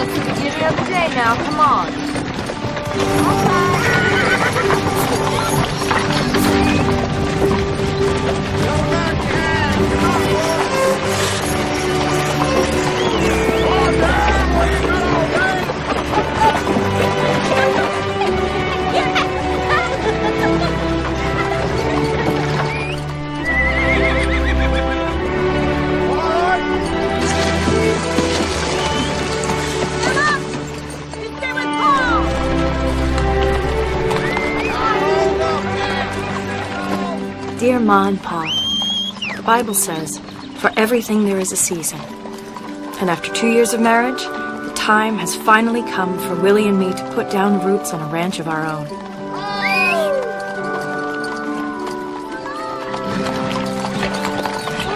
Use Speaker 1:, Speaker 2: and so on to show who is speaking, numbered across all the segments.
Speaker 1: Beginning of the day now, come on.
Speaker 2: Dear Ma and Pa, the Bible says, for everything there is a season. And after 2 years of marriage, the time has finally come for Willie and me to put down roots on a ranch of our own.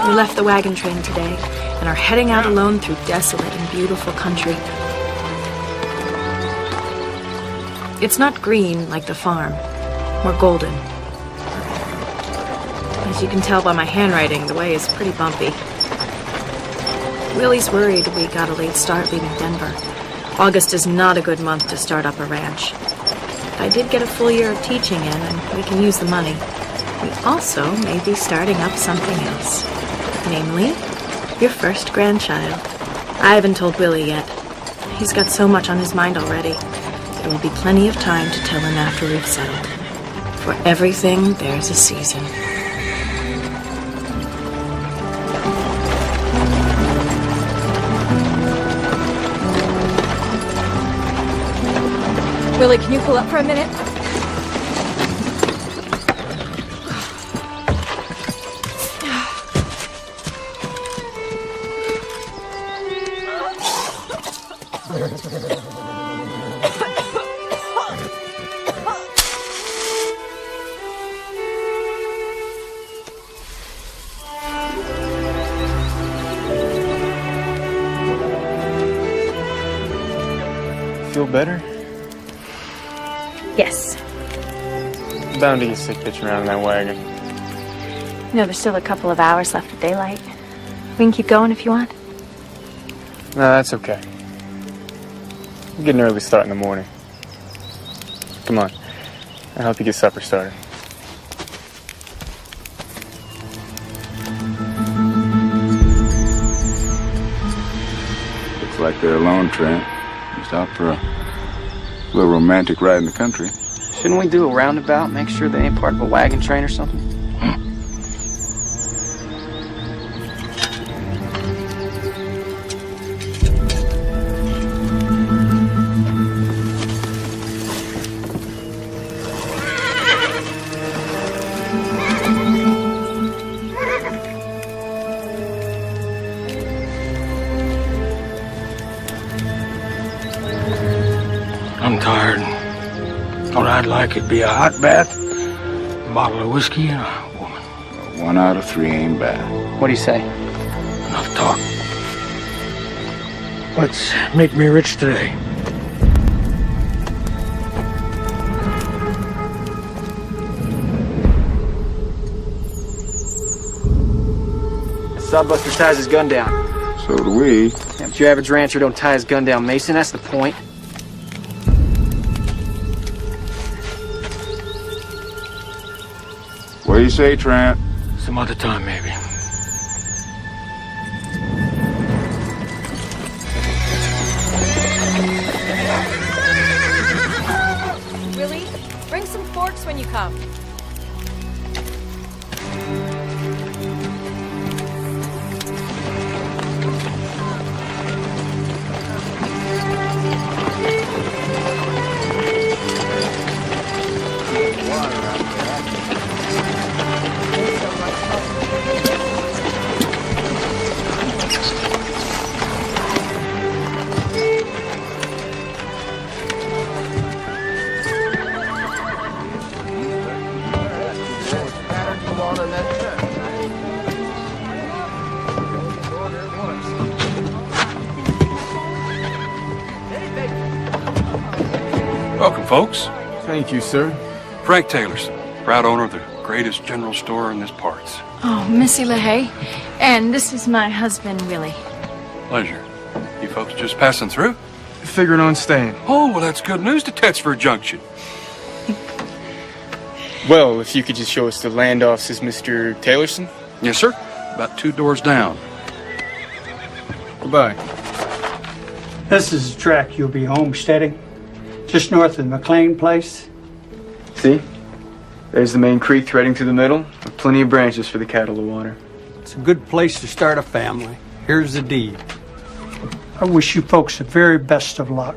Speaker 2: We left the wagon train today and are heading out alone through desolate and beautiful country. It's not green like the farm, or golden. As you can tell by my handwriting, the way is pretty bumpy. Willie's worried we got a late start leaving Denver. August is not a good month to start up a ranch. I did get a full year of teaching in, and we can use the money. We also may be starting up something else. Namely, your first grandchild. I haven't told Willie yet. He's got so much on his mind already. There will be plenty of time to tell him after we've settled. For everything, there's a season.
Speaker 1: Willie, can you pull up for a minute?
Speaker 3: Feel better?
Speaker 2: Yes.
Speaker 3: Bound to get sick pitching around in that wagon.
Speaker 2: You know, there's still a couple of hours left of daylight. We can keep going if you want.
Speaker 3: No, that's okay. I'm getting an early start in the morning. Come on. I'll help you get supper started.
Speaker 4: Looks like they're alone, Trent. Just out for a little romantic ride in the country.
Speaker 5: Shouldn't we do a roundabout, make sure they ain't part of a wagon train or something?
Speaker 6: I'm tired. What I'd like would be a hot bath, a bottle of whiskey, and a woman.
Speaker 4: 1 out of 3 ain't bad.
Speaker 5: What do you say?
Speaker 6: Enough talk. Let's make me rich today.
Speaker 5: Sawbuster ties his gun down.
Speaker 4: So do we.
Speaker 5: Yeah, but your average rancher don't tie his gun down, Mason. That's the point.
Speaker 4: What do you say, Trent?
Speaker 6: Some other time, maybe.
Speaker 1: Willie, bring some forks when you come.
Speaker 7: Welcome, folks.
Speaker 4: Thank you, sir.
Speaker 7: Frank Taylorson, proud owner of the greatest general store in this parts.
Speaker 2: Oh, Missy LaHaye. And this is my husband, Willie.
Speaker 7: Pleasure. You folks just passing through?
Speaker 3: figuring on staying.
Speaker 7: Oh, well, that's good news to Tetsford Junction.
Speaker 3: Well, if you could just show us the land offices, Mr. Taylorson.
Speaker 7: Yes, sir. About 2 doors down.
Speaker 3: Goodbye.
Speaker 8: This is the track you'll be homesteading, just north of McLean Place.
Speaker 3: See? There's the main creek threading through the middle, with plenty of branches for the cattle to water.
Speaker 8: It's a good place to start a family. Here's the deed. I wish you folks the very best of luck.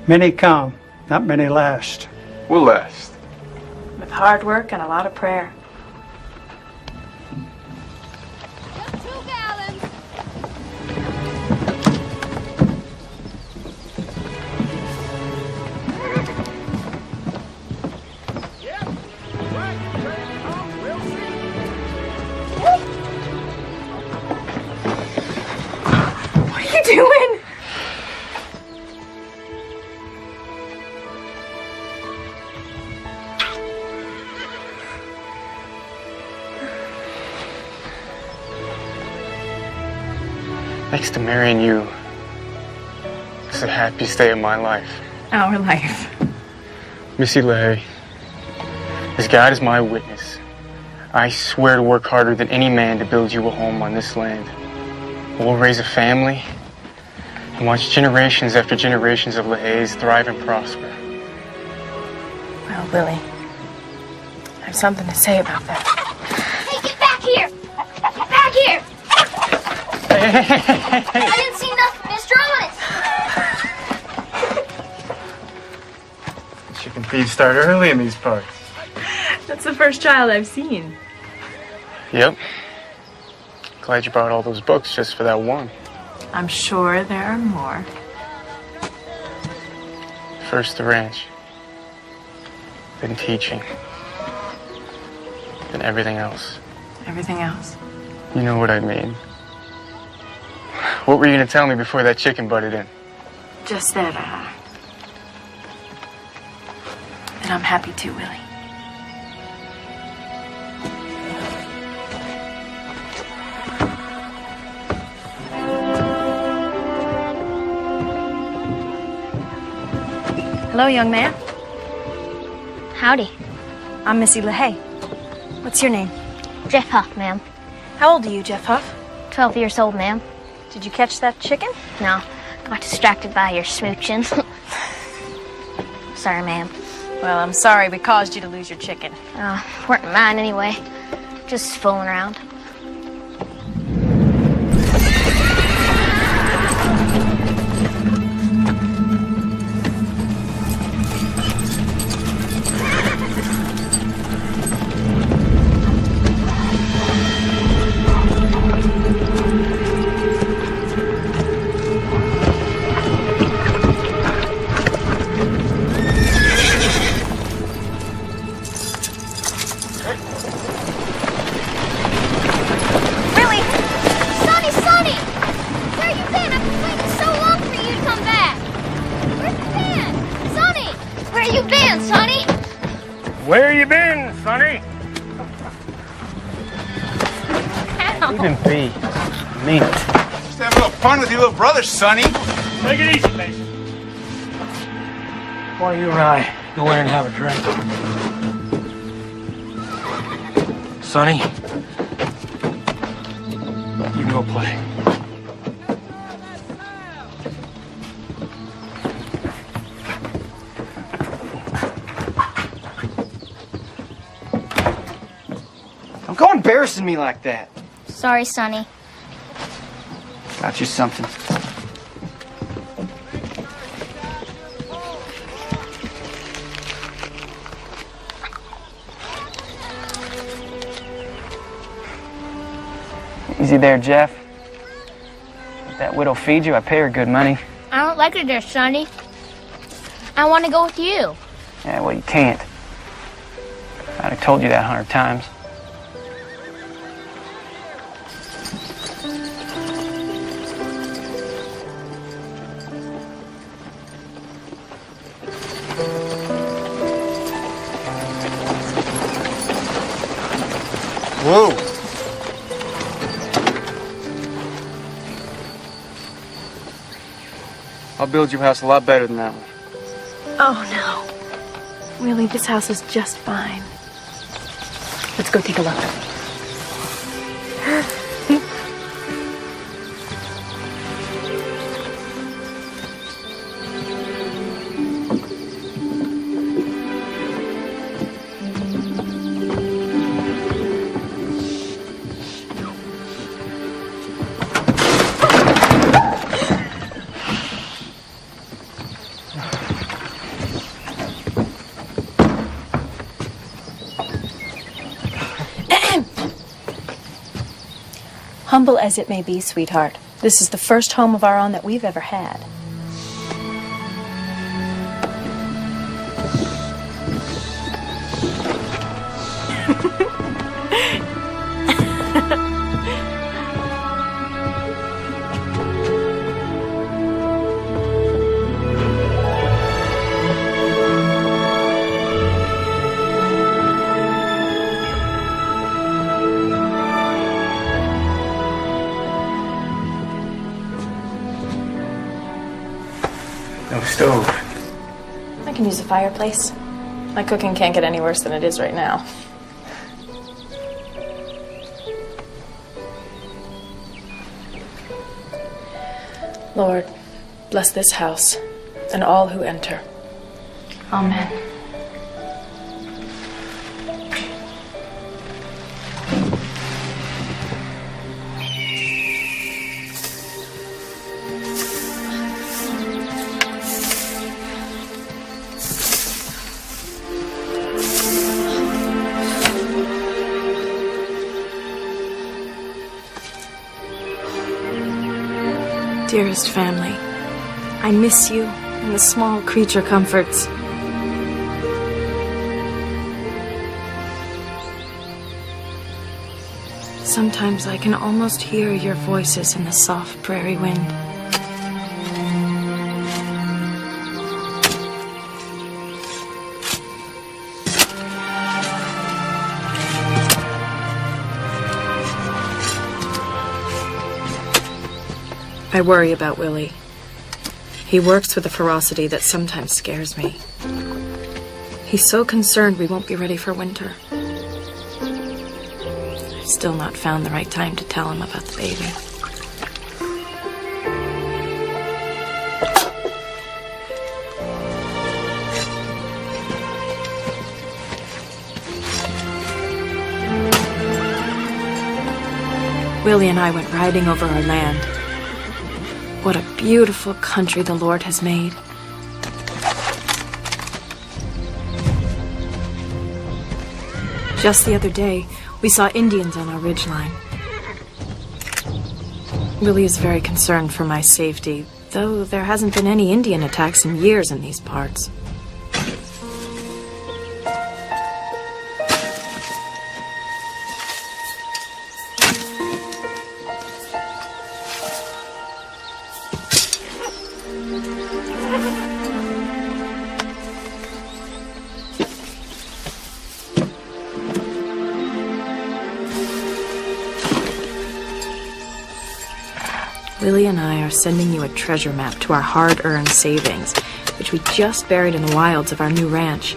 Speaker 8: Many come, not many last.
Speaker 3: We'll last.
Speaker 2: With hard work and a lot of prayer.
Speaker 1: Doing?
Speaker 3: Next to marrying you, it's the happiest day of my life.
Speaker 2: Our life.
Speaker 3: Missie LaHaye, as God is my witness, I swear to work harder than any man to build you a home on this land. We'll raise a family and watch generations after generations of LaHaye's thrive and prosper.
Speaker 2: Well, Willie, I have something to say about that.
Speaker 1: Hey, get back here! Get back here!
Speaker 3: Hey.
Speaker 1: I didn't see nothing, Mr. Honest.
Speaker 3: Chicken thieves start early in these parts.
Speaker 2: That's the first child I've seen.
Speaker 3: Yep. Glad you brought all those books just for that one.
Speaker 2: I'm sure there are more.
Speaker 3: First the ranch, then teaching, then everything else.
Speaker 2: Everything else.
Speaker 3: You know what I mean. What were you going to tell me before that chicken butted in?
Speaker 2: Just that I'm happy too, Willie. Hello, young man.
Speaker 1: Howdy.
Speaker 2: I'm Missie LaHaye. What's your name?
Speaker 1: Jeff Huff, ma'am.
Speaker 2: How old are you, Jeff Huff?
Speaker 1: 12 years old, ma'am.
Speaker 2: Did you catch that chicken?
Speaker 1: No, got distracted by your smooching. Sorry, ma'am.
Speaker 2: Well, I'm sorry we caused you to lose your chicken.
Speaker 1: Weren't mine anyway. Just fooling around.
Speaker 6: Where you been, Sonny?
Speaker 3: Even be. Mean it.
Speaker 4: Just have a little fun with your little brother, Sonny.
Speaker 6: Take it easy, Mason. Why don't you and I go in and have a drink? Sonny, you can go play.
Speaker 5: Don't go embarrassing me like that.
Speaker 1: Sorry, Sonny.
Speaker 5: Got you something. Easy there, Jeff. Let that widow feed you. I pay her good money.
Speaker 1: I don't like it there, Sonny. I want to go with you.
Speaker 5: Yeah, well, you can't. I'd have told you that 100 times.
Speaker 3: Whoa. I'll build you a house a lot better than that one.
Speaker 2: Oh, no. Really, this house is just fine. Let's go take a look. Humble as it may be, sweetheart, this is the first home of our own that we've ever had.
Speaker 3: No stove.
Speaker 2: I can use a fireplace. My cooking can't get any worse than it is right now. Lord, bless this house and all who enter. Amen. Dearest family, I miss you and the small creature comforts. Sometimes I can almost hear your voices in the soft prairie wind. I worry about Willie. He works with a ferocity that sometimes scares me. He's so concerned we won't be ready for winter. I've still not found the right time to tell him about the baby. Willie and I went riding over our land. What a beautiful country the Lord has made. Just the other day, we saw Indians on our ridgeline. Willie is very concerned for my safety, though there hasn't been any Indian attacks in years in these parts. Willie and I are sending you a treasure map to our hard-earned savings, which we just buried in the wilds of our new ranch.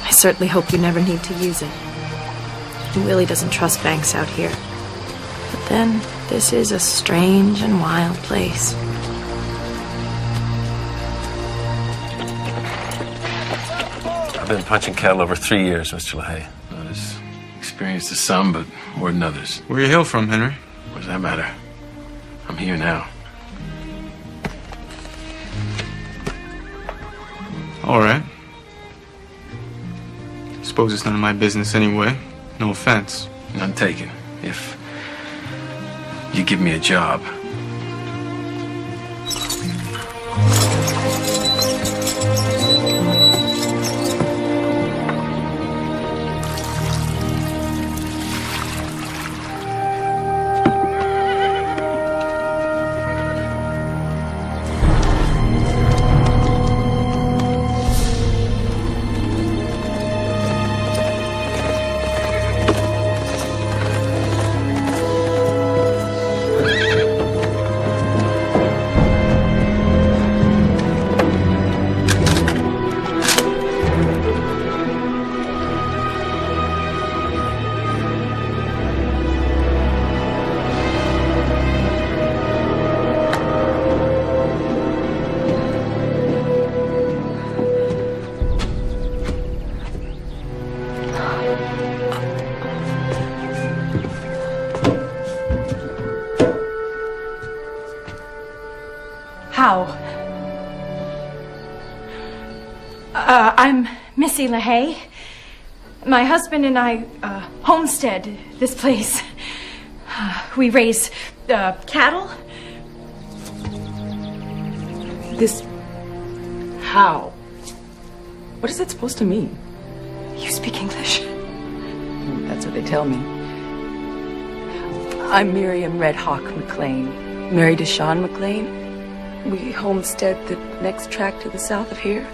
Speaker 2: I certainly hope you never need to use it. Willie doesn't trust banks out here. But then, this is a strange and wild place.
Speaker 9: I've been punching cattle over 3 years, Mr. LaHaye.
Speaker 6: Not as experienced as some, but more than others.
Speaker 3: Where you hail from, Henry?
Speaker 6: What does that matter? I'm here now.
Speaker 3: All right. Suppose it's none of my business anyway. No offense.
Speaker 6: None taken. If you give me a job.
Speaker 10: How? I'm Missie LaHaye. My husband and I homestead this place. We raise cattle.
Speaker 11: This... how? What is that supposed to mean?
Speaker 10: You speak English?
Speaker 11: That's what they tell me. I'm Miriam Red Hawk McLean, married to Sean McLean. We homestead the next tract to the south of here.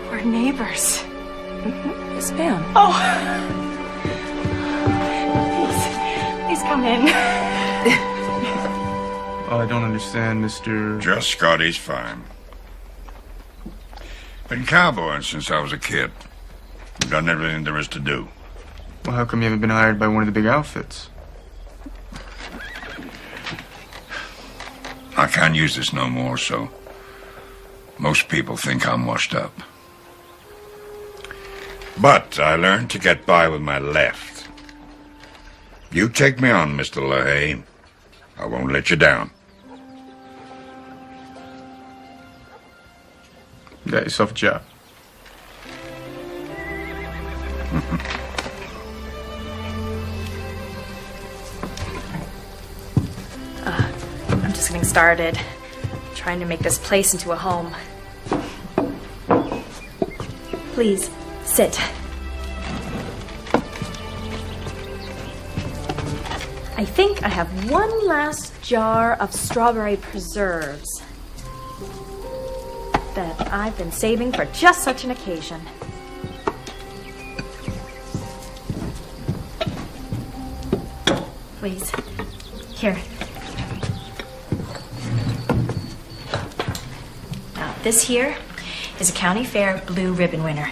Speaker 10: We're neighbors.
Speaker 11: Mm-hmm. Yes, ma'am.
Speaker 10: Oh. Please come in.
Speaker 3: Oh, I don't understand, Mr.
Speaker 12: Just Scotty's fine. Been cowboying since I was a kid. Done everything there is to do.
Speaker 3: Well, how come you haven't been hired by one of the big outfits?
Speaker 12: I can't use this no more, so most people think I'm washed up. But I learned to get by with my left. You take me on, Mr. LaHaye. I won't let you down.
Speaker 3: You got yourself a job.
Speaker 2: I'm just getting started. Trying to make this place into a home. Please, sit. I think I have one last jar of strawberry preserves that I've been saving for just such an occasion. Please. Here. Now, this here is a county fair blue ribbon winner.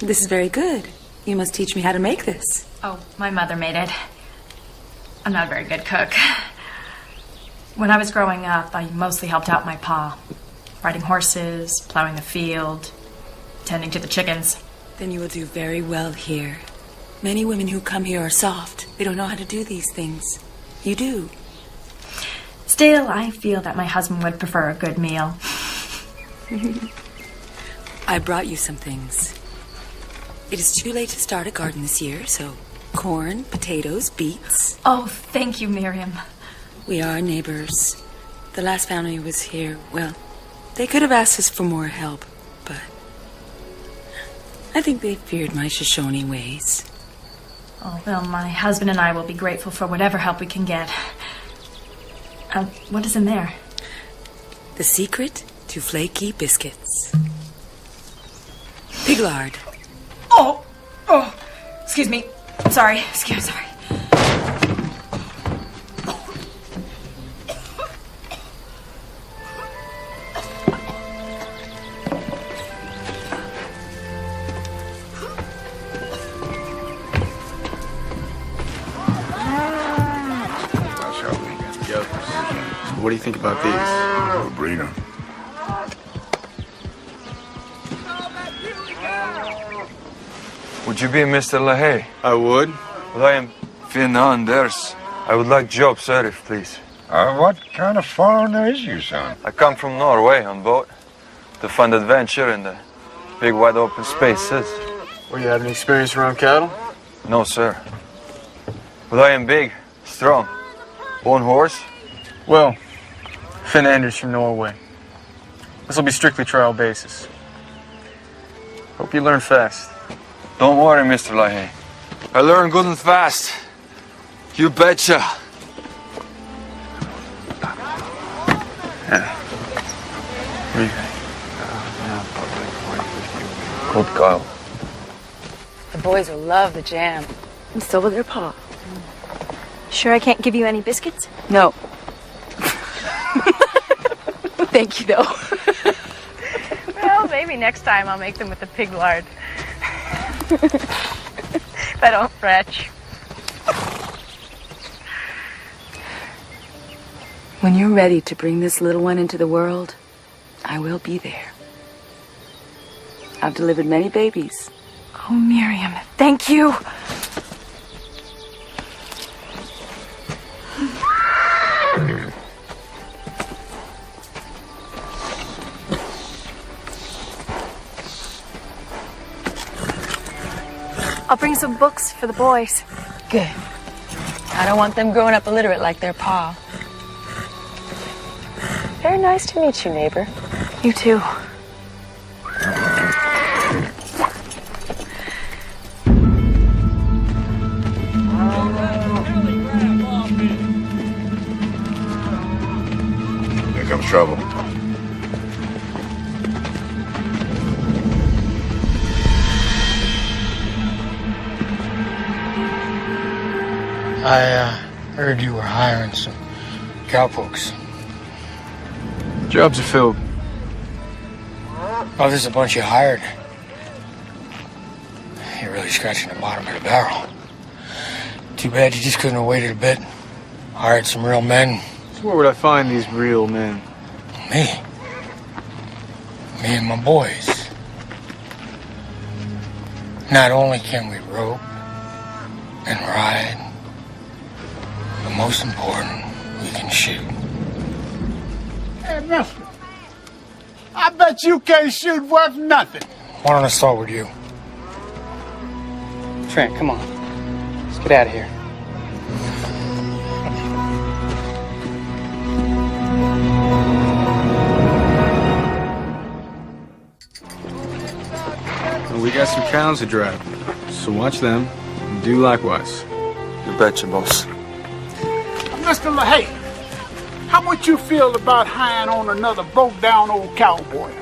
Speaker 11: This is very good. You must teach me how to make this.
Speaker 2: Oh, my mother made it. I'm not a very good cook. When I was growing up, I mostly helped out my pa. Riding horses, plowing the field, tending to the chickens.
Speaker 11: Then you will do very well here. Many women who come here are soft. They don't know how to do these things. You do.
Speaker 2: Still, I feel that my husband would prefer a good meal.
Speaker 11: I brought you some things. It is too late to start a garden this year, so corn, potatoes, beets.
Speaker 2: Oh, thank you, Miriam.
Speaker 11: We are neighbors. The last family was here. Well, they could have asked us for more help, but I think they feared my Shoshone ways.
Speaker 2: Oh, well, my husband and I will be grateful for whatever help we can get. What is in there?
Speaker 11: The secret to flaky biscuits. Pig lard.
Speaker 2: Oh, excuse me. Sorry.
Speaker 3: What do you think about these?
Speaker 12: We'll breed 'em.
Speaker 13: Would you be Mr. LaHaye?
Speaker 3: I would.
Speaker 13: Well, I am Fernandez. I would like job sheriff, please.
Speaker 12: What kind of foreigner is you, son?
Speaker 13: I come from Norway on boat to find adventure in the big wide open spaces.
Speaker 3: Well, you have any experience around cattle?
Speaker 13: No, sir. But I am big, strong. Own horse?
Speaker 3: Well, Fernandez from Norway. This will be strictly trial basis. Hope you learn fast.
Speaker 13: Don't worry, Mr. LaHaye. I learn good and fast. You betcha. Good girl.
Speaker 11: The boys will love the jam. And so will their pa.
Speaker 2: Sure I can't give you any biscuits?
Speaker 11: No. Thank you, though.
Speaker 10: Well, maybe next time I'll make them with the pig lard. If I don't fretch.
Speaker 11: When you're ready to bring this little one into the world, I will be there. I've delivered many babies,
Speaker 1: Oh, Miriam, thank you. I'll bring some books for the boys.
Speaker 11: Good. I don't want them growing up illiterate like their pa.
Speaker 14: Very nice to meet you, neighbor.
Speaker 1: You too.
Speaker 12: Here comes trouble.
Speaker 6: I heard you were hiring some cowpokes.
Speaker 13: Jobs are filled.
Speaker 6: Oh, there's a bunch you hired. You're really scratching the bottom of the barrel. Too bad you just couldn't have waited a bit. Hired some real men.
Speaker 13: So where would I find these real men?
Speaker 6: Me. Me and my boys. Not only can we rope and ride, but most important, we can shoot.
Speaker 15: Hey, mister. I bet you can't shoot worth nothing.
Speaker 6: Why don't I start with you?
Speaker 5: Trent, come on. Let's get out of here.
Speaker 13: Well, we got some cows to drive, so watch them and do likewise.
Speaker 3: You betcha, boss.
Speaker 15: Mr. LaHaye, how would you feel about hiring on another broke-down old cowboy?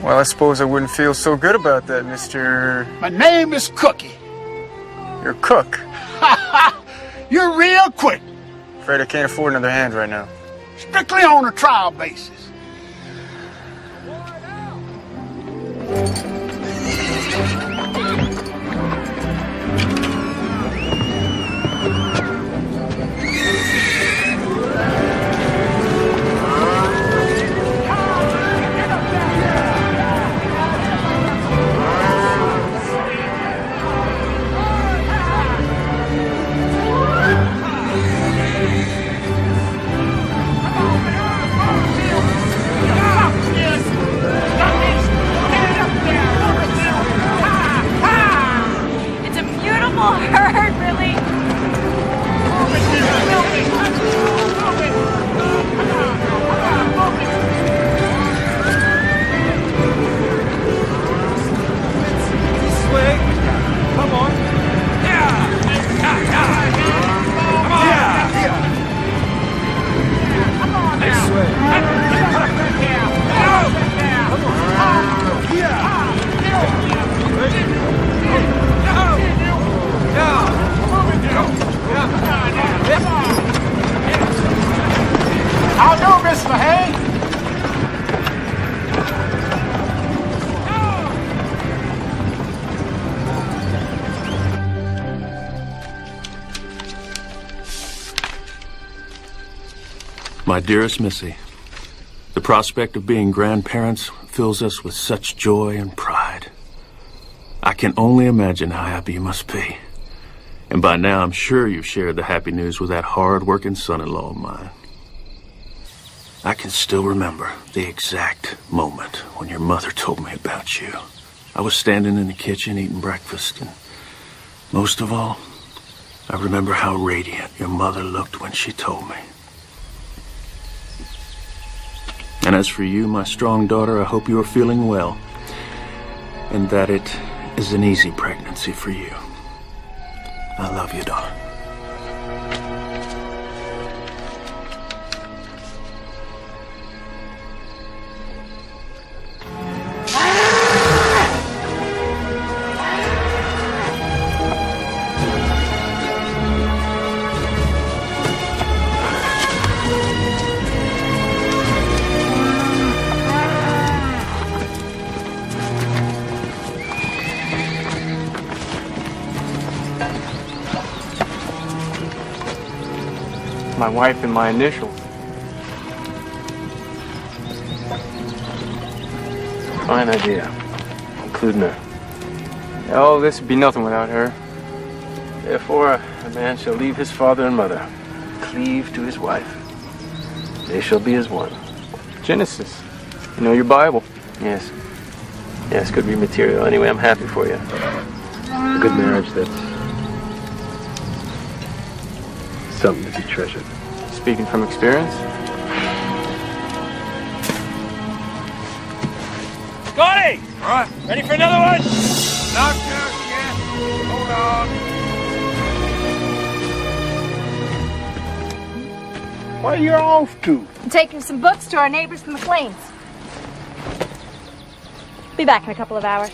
Speaker 3: Well, I suppose I wouldn't feel so good about that, Mr.
Speaker 15: My name is Cookie.
Speaker 3: You're a cook.
Speaker 15: You're real quick.
Speaker 3: Afraid I can't afford another hand right now.
Speaker 15: Strictly on a trial basis. How do, Miss LaHaye?
Speaker 9: My dearest Missie, the prospect of being grandparents fills us with such joy and pride. I can only imagine how happy you must be. And by now, I'm sure you've shared the happy news with that hard-working son-in-law of mine. I can still remember the exact moment when your mother told me about you. I was standing in the kitchen eating breakfast, and most of all, I remember how radiant your mother looked when she told me. And as for you, my strong daughter, I hope you are feeling well, and that it is an easy pregnancy for you. I love you, darling.
Speaker 3: My wife and my initial.
Speaker 16: Fine idea, including a
Speaker 3: All this would be nothing without her.
Speaker 16: Therefore, a man shall leave his father and mother, cleave to his wife. They shall be as one.
Speaker 3: Genesis. You know your Bible.
Speaker 16: Yes. Yes, could be material. Anyway, I'm happy for you. A good marriage, that's something to be treasured.
Speaker 3: Speaking from experience?
Speaker 13: Scotty! What? Ready for another one? Not just yet. Hold on.
Speaker 15: Where you off to?
Speaker 10: I'm taking some books to our neighbors from the McLeans. Be back in a couple of hours.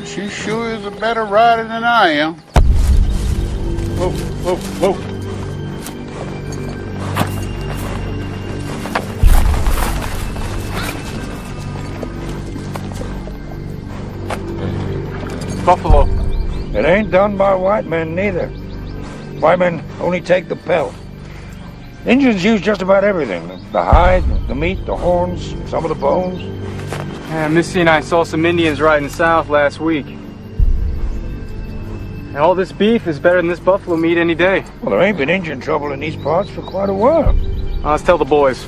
Speaker 15: She sure is a better rider than I am. Whoa, whoa, whoa.
Speaker 3: Buffalo.
Speaker 17: It ain't done by white men neither. White men only take the pelt. Indians use just about everything. The hide, the meat, the horns, some of the bones.
Speaker 3: Yeah, Missy and I saw some Indians riding south last week. And all this beef is better than this buffalo meat any day.
Speaker 17: Well, there ain't been Indian trouble in these parts for quite a while.
Speaker 3: Let's tell the boys.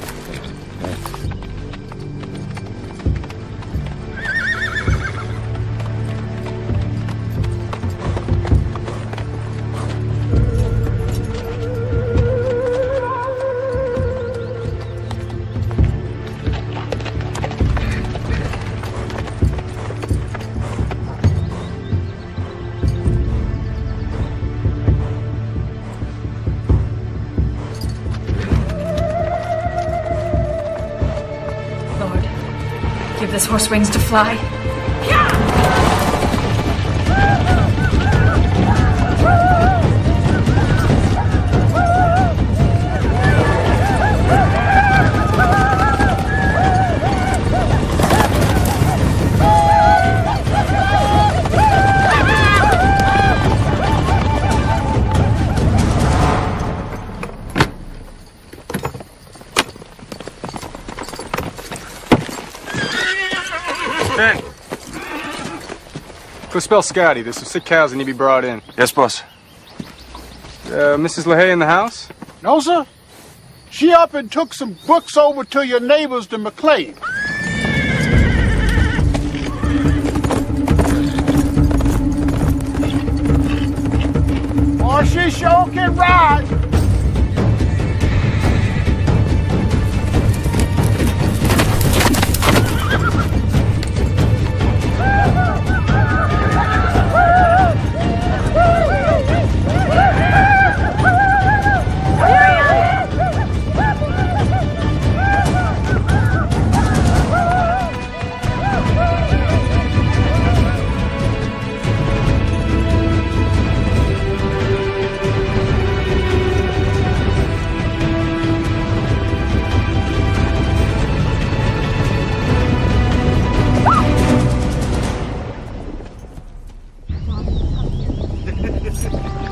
Speaker 2: Give this horse wings to fly.
Speaker 3: Ben! Go spell Scotty. There's some sick cows that need to be brought in.
Speaker 13: Yes, boss.
Speaker 3: Mrs. LaHaye in the house?
Speaker 15: No, sir. She up and took some books over to your neighbors, the McLean. Oh, she sure can ride.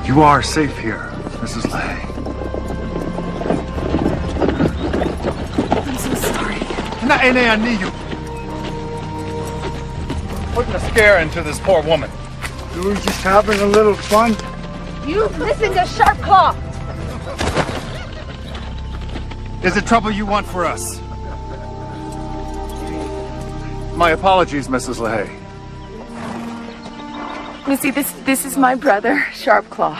Speaker 18: You are safe here, Mrs. LaHaye.
Speaker 11: I'm so sorry.
Speaker 18: I need you. Putting a scare into this poor woman.
Speaker 15: We were just having a little fun.
Speaker 10: You listen to Sharp Claw.
Speaker 18: Is it trouble you want for us? My apologies, Mrs. LaHaye.
Speaker 11: Missy, this is my brother, Sharp Claw.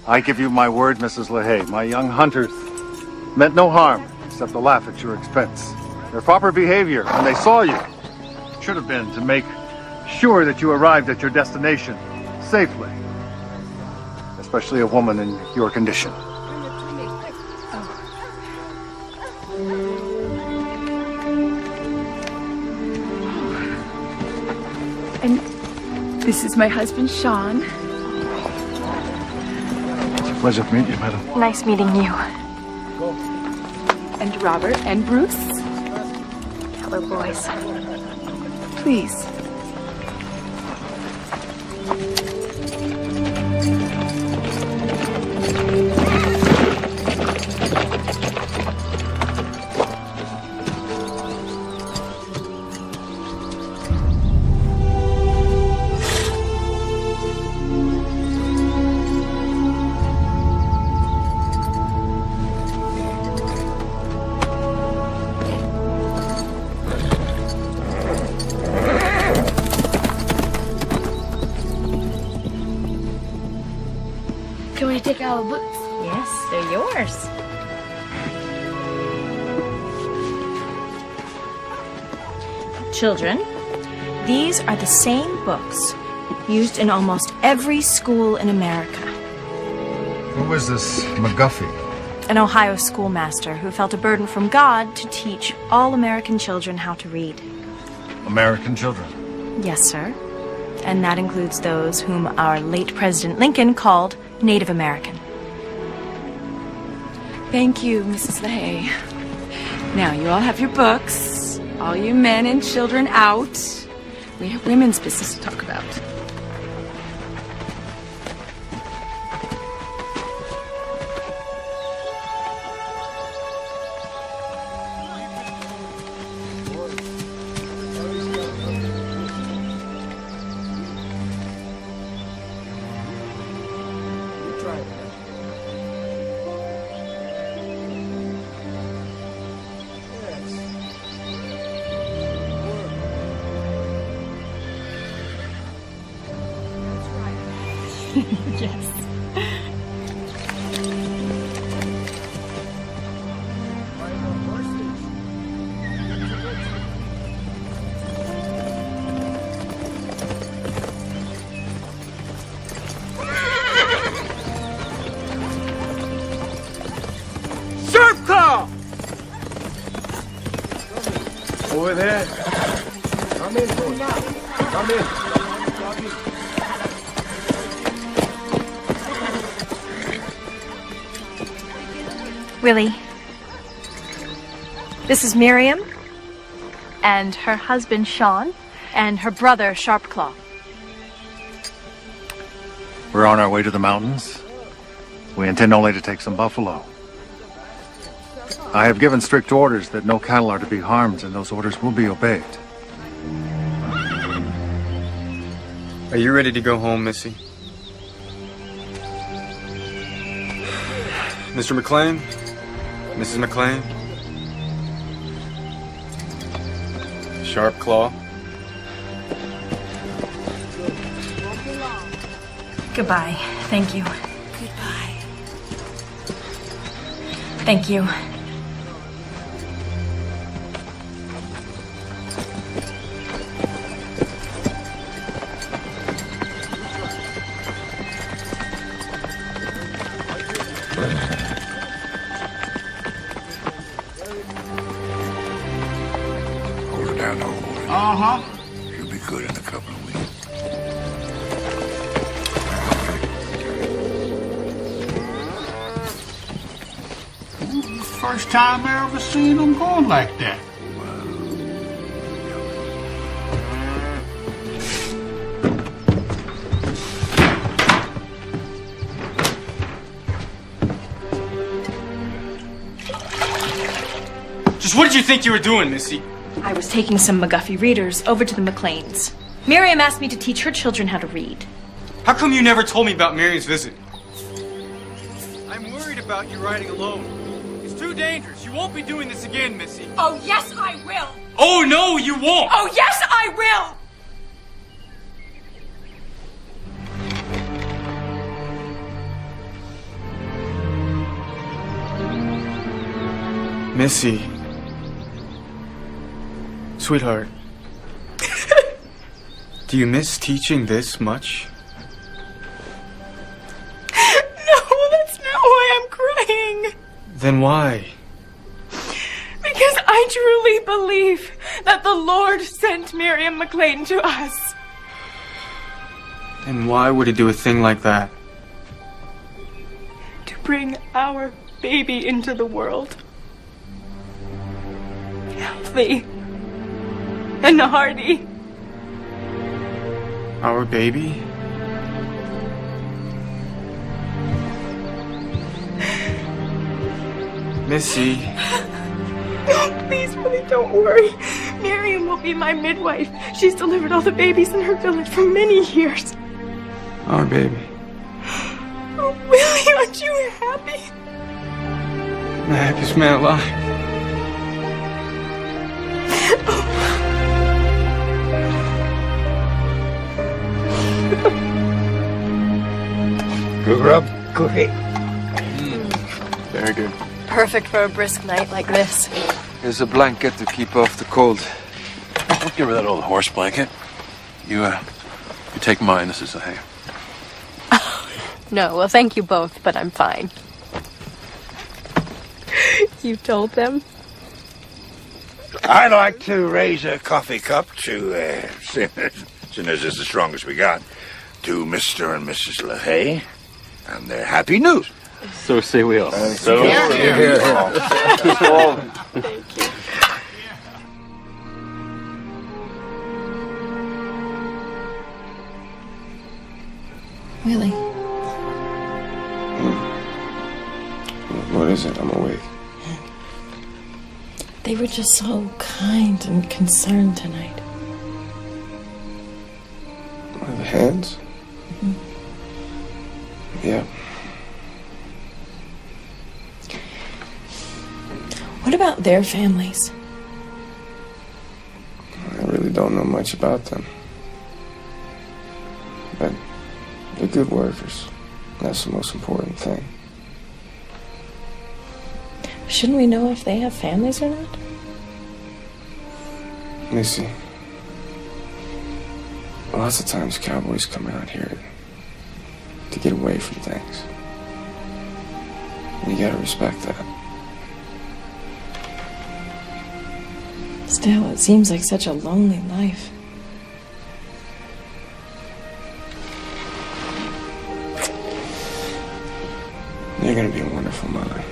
Speaker 18: I give you my word, Mrs. LaHaye. My young hunters meant no harm except to laugh at your expense. Their proper behavior when they saw you should have been to make sure that you arrived at your destination safely, especially a woman in your condition.
Speaker 11: And this is my husband, Sean.
Speaker 18: It's a pleasure to meet you, madam.
Speaker 2: Nice meeting you.
Speaker 11: And Robert and Bruce.
Speaker 2: Hello, boys.
Speaker 11: Please.
Speaker 19: Can we take our books?
Speaker 10: Yes, they're yours.
Speaker 2: Children, these are the same books used in almost every school in America.
Speaker 18: Who was this McGuffey?
Speaker 2: An Ohio schoolmaster who felt a burden from God to teach all American children how to read.
Speaker 18: American children?
Speaker 2: Yes, sir. And that includes those whom our late President Lincoln called Native American.
Speaker 11: Thank you, Mrs. LaHaye. Now, you all have your books. All you men and children out. We have women's business to talk about.
Speaker 2: Yes.
Speaker 15: Surf call!
Speaker 18: Over there. Come in, boys. Come in.
Speaker 2: Willie, this is Miriam, and her husband, Sean, and her brother, Sharpclaw.
Speaker 18: We're on our way to the mountains. We intend only to take some buffalo. I have given strict orders that no cattle are to be harmed, and those orders will be obeyed.
Speaker 3: Are you ready to go home, Missy? Mr. McLean? Mrs. McLean? Sharpclaw?
Speaker 2: Goodbye. Thank you.
Speaker 11: Goodbye.
Speaker 2: Thank you.
Speaker 15: Uh-huh.
Speaker 12: She'll be good in a couple of weeks.
Speaker 15: First time I ever seen them going like that.
Speaker 3: Just what did you think you were doing, Missy?
Speaker 2: I was taking some McGuffey readers over to the McLeans. Miriam asked me to teach her children how to read.
Speaker 3: How come you never told me about Miriam's visit? I'm worried about you riding alone. It's too dangerous. You won't be doing this again, Missy.
Speaker 11: Oh, yes, I will.
Speaker 3: Oh, no, you won't.
Speaker 11: Oh, yes, I will.
Speaker 3: Missy. Sweetheart. Do you miss teaching this much?
Speaker 11: No, that's not why I'm crying.
Speaker 3: Then why?
Speaker 11: Because I truly believe that the Lord sent Miriam McLean to us.
Speaker 3: And why would he do a thing like that?
Speaker 11: To bring our baby into the world. Healthy. And hardy.
Speaker 3: Our baby? Missy.
Speaker 11: No, please, Willie, don't worry. Miriam will be my midwife. She's delivered all the babies in her village for many years.
Speaker 3: Our baby.
Speaker 11: Oh, Willie, aren't you happy?
Speaker 3: The happiest man alive.
Speaker 17: Good grub? cookie.
Speaker 13: Very good.
Speaker 2: Perfect for a brisk night like this.
Speaker 13: Here's a blanket to keep off the cold.
Speaker 9: Don't give her that old horse blanket. You take mine, Mrs. LaHaye.
Speaker 2: No, well, thank you both, but I'm fine. You told them?
Speaker 12: I'd like to raise a coffee cup to, soon as it's the strongest we got, to Mr. and Mrs. LaHaye and their happy news.
Speaker 16: So say we all.
Speaker 12: So
Speaker 16: here.
Speaker 2: Thank you. Willie.
Speaker 3: What is it? I'm awake.
Speaker 2: They were just so kind and concerned tonight.
Speaker 3: The hands?
Speaker 2: Mm-hmm.
Speaker 3: Yeah.
Speaker 2: What about their families?
Speaker 3: I really don't know much about them. But they're good workers. That's the most important thing.
Speaker 2: Shouldn't we know if they have families or not?
Speaker 3: Missy, lots of times cowboys come out here to get away from things. And you gotta respect that.
Speaker 2: Still, it seems like such a lonely life.
Speaker 3: You're gonna be a wonderful mother.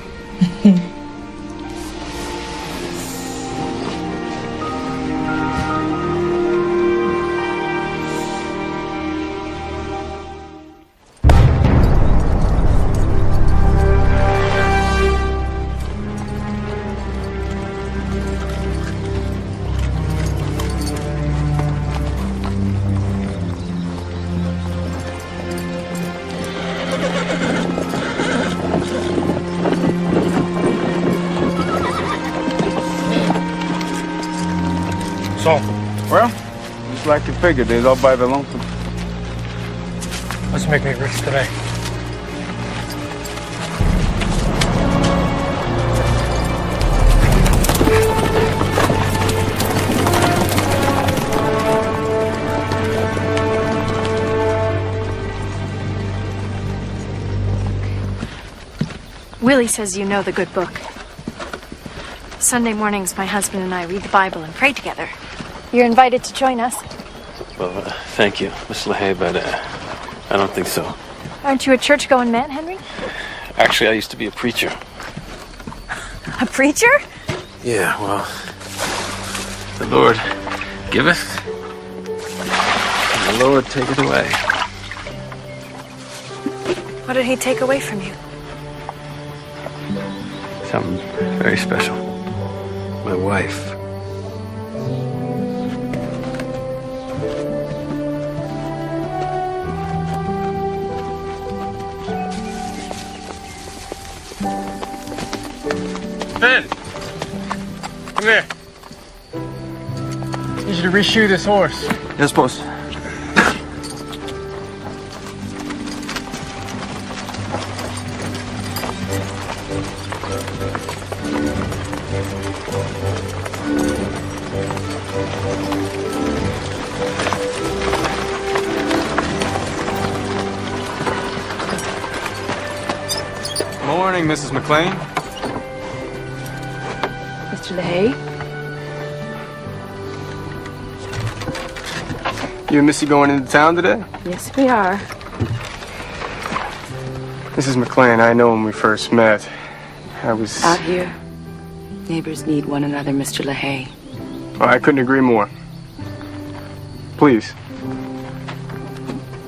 Speaker 13: Well, just like you figured, they's all by the lonesome.
Speaker 6: Let's make me rich today.
Speaker 2: Willie says you know the good book. Sunday mornings, my husband and I read the Bible and pray together. You're invited to join us.
Speaker 16: Well, thank you, Miss LaHaye, but I don't think so.
Speaker 2: Aren't you a church-going man, Henry?
Speaker 16: Actually, I used to be a preacher.
Speaker 2: A preacher?
Speaker 16: Yeah, well, the Lord giveth, and the Lord taketh away.
Speaker 2: What did he take away from you?
Speaker 16: Something very special. My wife.
Speaker 3: Ben! Come here. Need you to reshoe this horse.
Speaker 13: Yes, boss. Morning, Mrs. McLean.
Speaker 2: Mr. LaHaye?
Speaker 3: You and Missy going into town today?
Speaker 2: Yes, we are.
Speaker 3: Mrs. McLean, I know when we first met, I was...
Speaker 11: Out here, neighbors need one another, Mr. LaHaye.
Speaker 3: Well, I couldn't agree more. Please.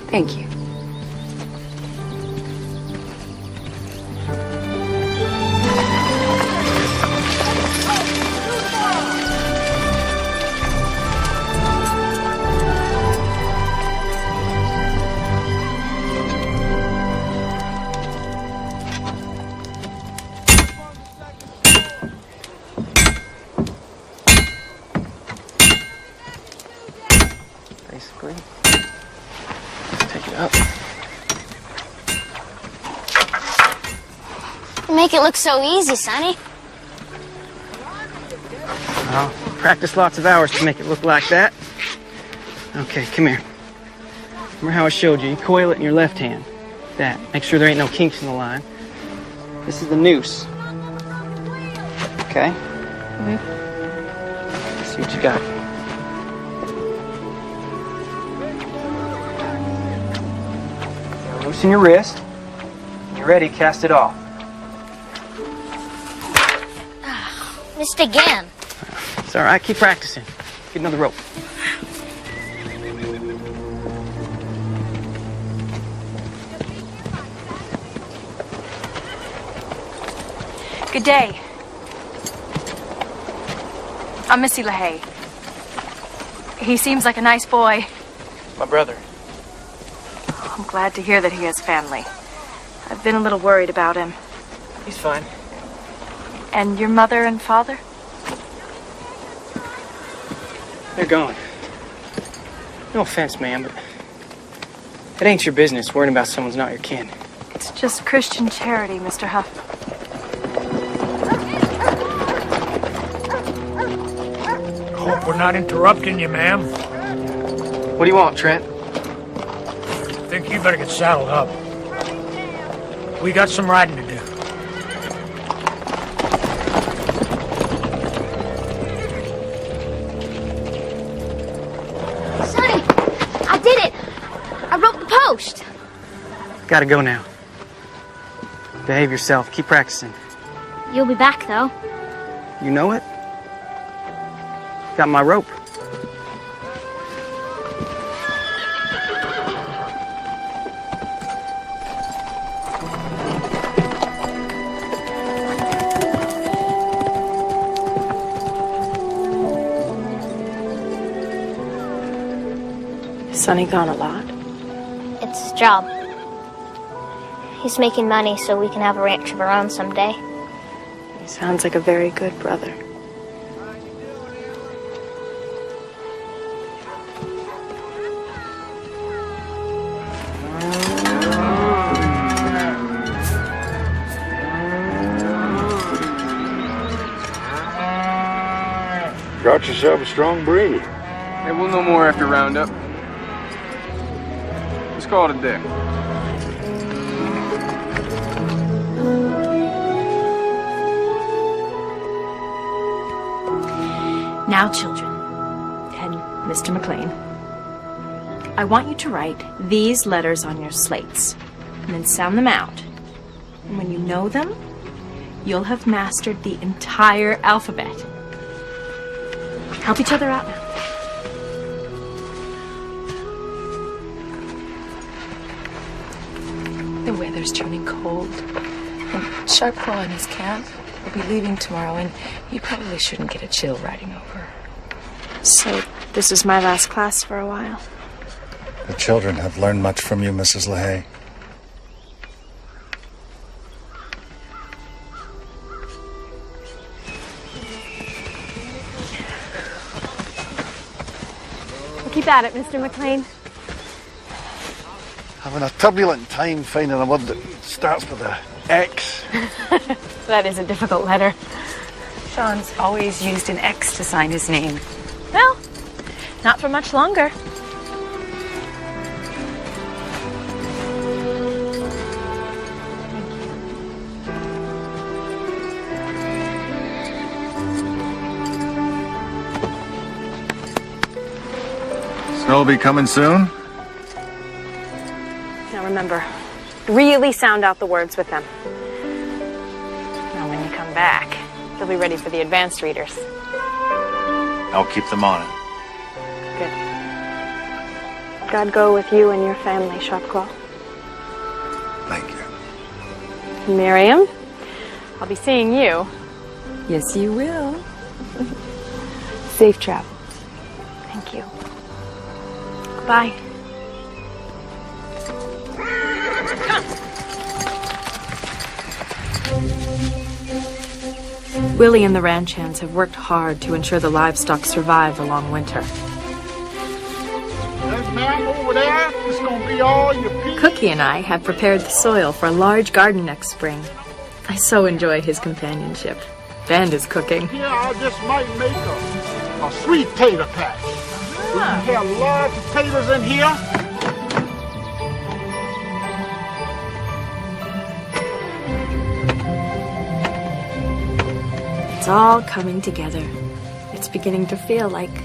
Speaker 11: Thank you.
Speaker 16: Basically, just take it up.
Speaker 1: make it look so easy, Sonny.
Speaker 5: I'll practice lots of hours to make it look like that. Okay, come here. Remember how I showed you? You coil it in your left hand. That. Make sure there ain't no kinks in the line. This is the noose. Okay? Let's see what you got. Now loosen your wrist. When you're ready, cast it off.
Speaker 1: Missed again.
Speaker 5: It's all right. Keep practicing. Get another rope.
Speaker 10: Good day. I'm Missie LaHaye. He seems like a nice boy.
Speaker 5: My brother.
Speaker 10: I'm glad to hear that he has family. I've been a little worried about him.
Speaker 5: He's fine.
Speaker 10: And your mother and father?
Speaker 5: They're gone. No offense, ma'am, but it ain't your business worrying about someone's not your kin.
Speaker 10: It's just Christian charity, Mr. Huff.
Speaker 15: Hope we're not interrupting you, ma'am.
Speaker 5: What do you want, Trent?
Speaker 15: I think you better get saddled up. We got some riding to do.
Speaker 1: Sonny, I did it. I wrote the post.
Speaker 5: Gotta go now. Behave yourself. Keep practicing.
Speaker 1: You'll be back, though.
Speaker 5: You know it? Got my rope.
Speaker 2: Is Sonny gone a lot?
Speaker 1: It's his job. He's making money so we can have a ranch of our own someday.
Speaker 2: He sounds like a very good brother.
Speaker 17: Got yourself a strong breed.
Speaker 13: Hey, we'll know more after roundup. Let's call it a day.
Speaker 10: Now, children, and Mr. McLean, I want you to write these letters on your slates and then sound them out. And when you know them, you'll have mastered the entire alphabet. Help each other out now.
Speaker 11: The weather's turning cold, and Sharpclaw and his camp will be leaving tomorrow, and you probably shouldn't get a chill riding over.
Speaker 2: So, this is my last class for a while.
Speaker 18: The children have learned much from you, Mrs. LaHaye.
Speaker 10: Keep at it, Mr. McLean.
Speaker 18: Having a turbulent time finding a word that starts with a X.
Speaker 10: That is a difficult letter.
Speaker 11: Sean's always used an X to sign his name.
Speaker 10: Well, not for much longer.
Speaker 18: Snow will be coming soon?
Speaker 10: Now remember, really sound out the words with them. Now when you come back, they'll be ready for the advanced readers.
Speaker 18: I'll keep them on it.
Speaker 2: Good. God go with you and your family, Sharpclaw.
Speaker 18: Thank you.
Speaker 10: Miriam, I'll be seeing you.
Speaker 11: Yes, you will.
Speaker 2: Safe travels.
Speaker 10: Thank you. Goodbye.
Speaker 2: Willie and the ranch hands have worked hard to ensure the livestock survive the long winter.
Speaker 15: There's ma'am over there. It's gonna be all your peas.
Speaker 2: Cookie and I have prepared the soil for a large garden next spring. I so enjoy his companionship. And his cooking.
Speaker 15: Yeah, I just might make a sweet tater patch. We have large potatoes in here.
Speaker 2: It's all coming together. It's beginning to feel like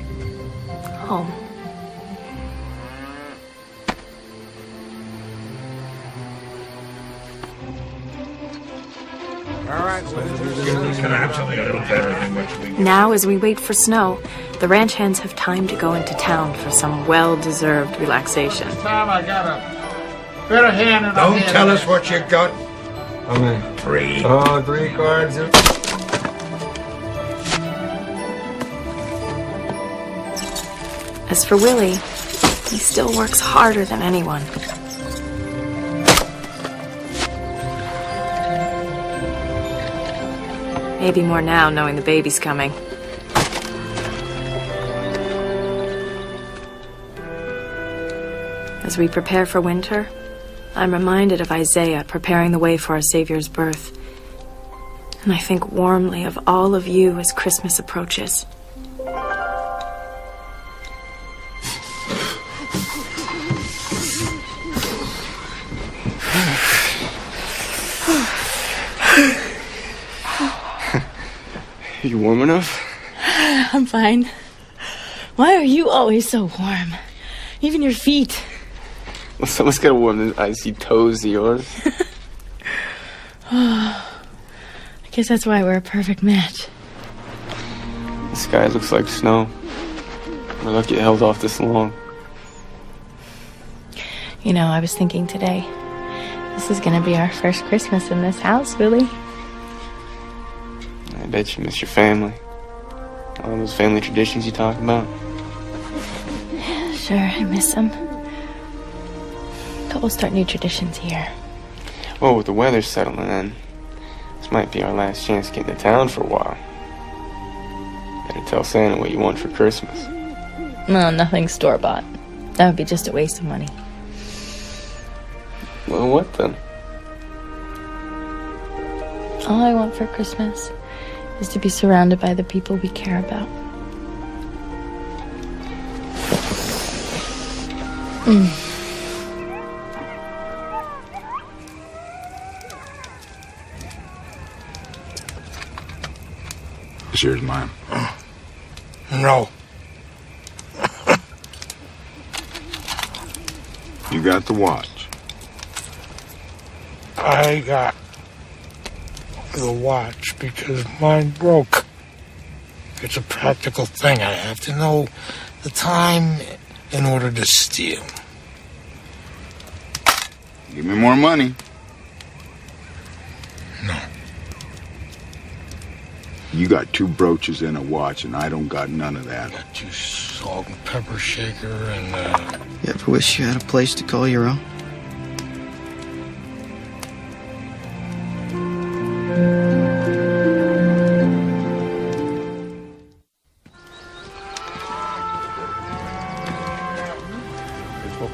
Speaker 2: home. Now, as we wait for snow, the ranch hands have time to go into town for some well-deserved relaxation.
Speaker 15: This time I got a better hand than
Speaker 12: Don't tell us what you got.
Speaker 13: How many?
Speaker 12: 3.
Speaker 13: Oh, 3 cards.
Speaker 2: As for Willie, he still works harder than anyone. Maybe more now, knowing the baby's coming. As we prepare for winter, I'm reminded of Isaiah preparing the way for our Savior's birth. And I think warmly of all of you as Christmas approaches.
Speaker 3: You warm enough?
Speaker 19: I'm fine. Why are you always so warm? Even your feet.
Speaker 3: Well, someone's gotta warm those icy toes of yours.
Speaker 19: I guess that's why we're a perfect match.
Speaker 3: The sky looks like snow. We're lucky it held off this long.
Speaker 19: You know, I was thinking today, this is gonna be our first Christmas in this house, Willie.
Speaker 3: I bet you miss your family. All those family traditions you talk about.
Speaker 19: Sure, I miss them. But we'll start new traditions here.
Speaker 3: Well, with the weather settling in, this might be our last chance to get into town for a while. Better tell Santa what you want for Christmas.
Speaker 19: No, nothing store-bought. That would be just a waste of money.
Speaker 3: Well, what then?
Speaker 19: All I want for Christmas is to be surrounded by the people we care about.
Speaker 4: This here's mine.
Speaker 12: No.
Speaker 4: You got the watch.
Speaker 15: I got the watch because mine broke. It's a practical thing. I have to know the time in order to steal.
Speaker 4: Give me more money.
Speaker 15: No.
Speaker 4: You got 2 brooches and a watch, and I don't got none of that.
Speaker 15: Got you salt and pepper shaker and
Speaker 5: You ever wish you had a place to call your own?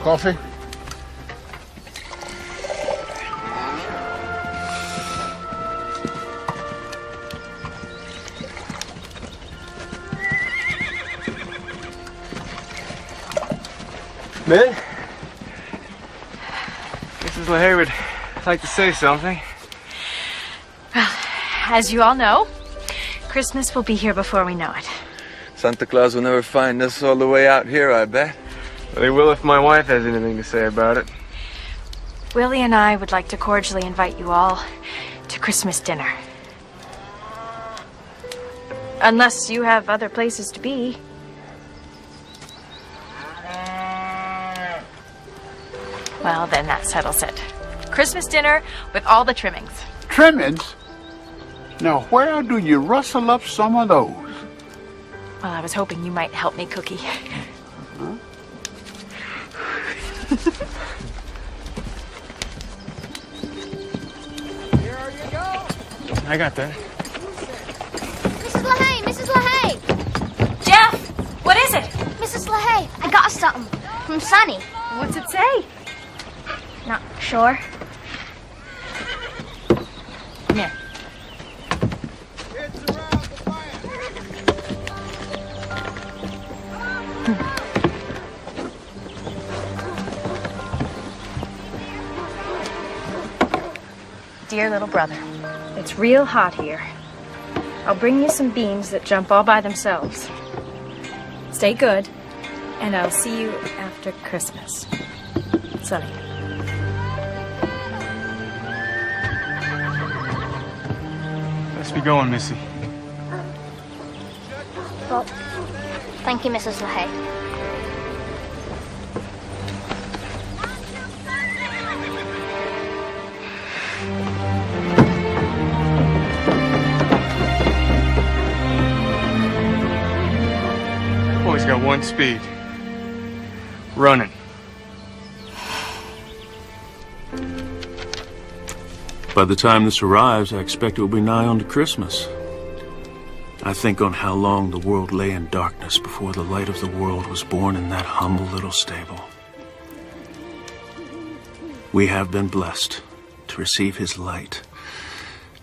Speaker 15: coffee?
Speaker 3: Ben? Mrs. LaHaye would like to say something.
Speaker 10: Well, as you all know, Christmas will be here before we know it.
Speaker 13: Santa Claus will never find us all the way out here, I bet.
Speaker 3: Well, they will if my wife has anything to say about it.
Speaker 10: Willie and I would like to cordially invite you all to Christmas dinner. Unless you have other places to be. Well, then that settles it. Christmas dinner with all the trimmings.
Speaker 15: Trimmings? Now, where do you rustle up some of those?
Speaker 10: Well, I was hoping you might help me, Cookie.
Speaker 15: Huh?
Speaker 3: I got that.
Speaker 1: Mrs. LaHaye! Mrs. LaHaye!
Speaker 10: Jeff! What is it?
Speaker 1: Mrs. LaHaye, I got something from Sonny.
Speaker 10: What's it say?
Speaker 1: Not sure.
Speaker 10: Come here. dear little brother. It's real hot here. I'll bring you some beans that jump all by themselves. Stay good, and I'll see you after Christmas. Sonny.
Speaker 3: Let's be going, Missy.
Speaker 1: Well, thank you, Mrs. LaHaye.
Speaker 3: Boy's got one speed. Running.
Speaker 9: By the time this arrives, I expect it will be nigh on to Christmas. I think on how long the world lay in darkness before the light of the world was born in that humble little stable. We have been blessed to receive his light,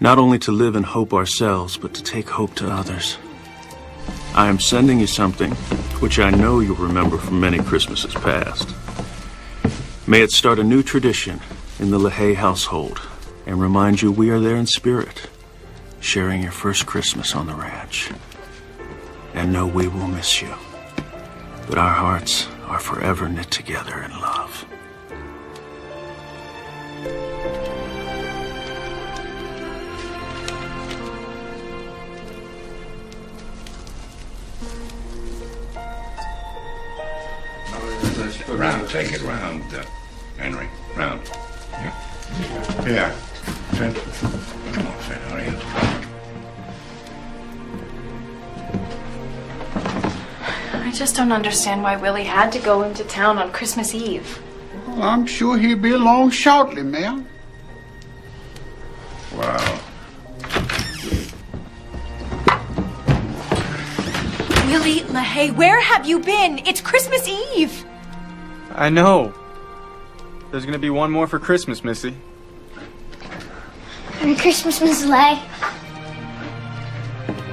Speaker 9: not only to live in hope ourselves, but to take hope to others. I am sending you something which I know you'll remember from many Christmases past. May it start a new tradition in the LaHaye household and remind you we are there in spirit, sharing your first Christmas on the ranch. And know we will miss you, but our hearts are forever knit together in love.
Speaker 12: Round, take it round, Henry. Round. Yeah. Finn. Come on, Finn, hurry up.
Speaker 10: I just don't understand why Willie had to go into town on Christmas Eve.
Speaker 20: Well, I'm sure he'll be along shortly, ma'am.
Speaker 12: Wow.
Speaker 10: Willie LaHaye, where have you been? It's Christmas Eve!
Speaker 3: I know. There's gonna be one more for Christmas, Missy.
Speaker 1: Merry Christmas, Mrs. LaHaye.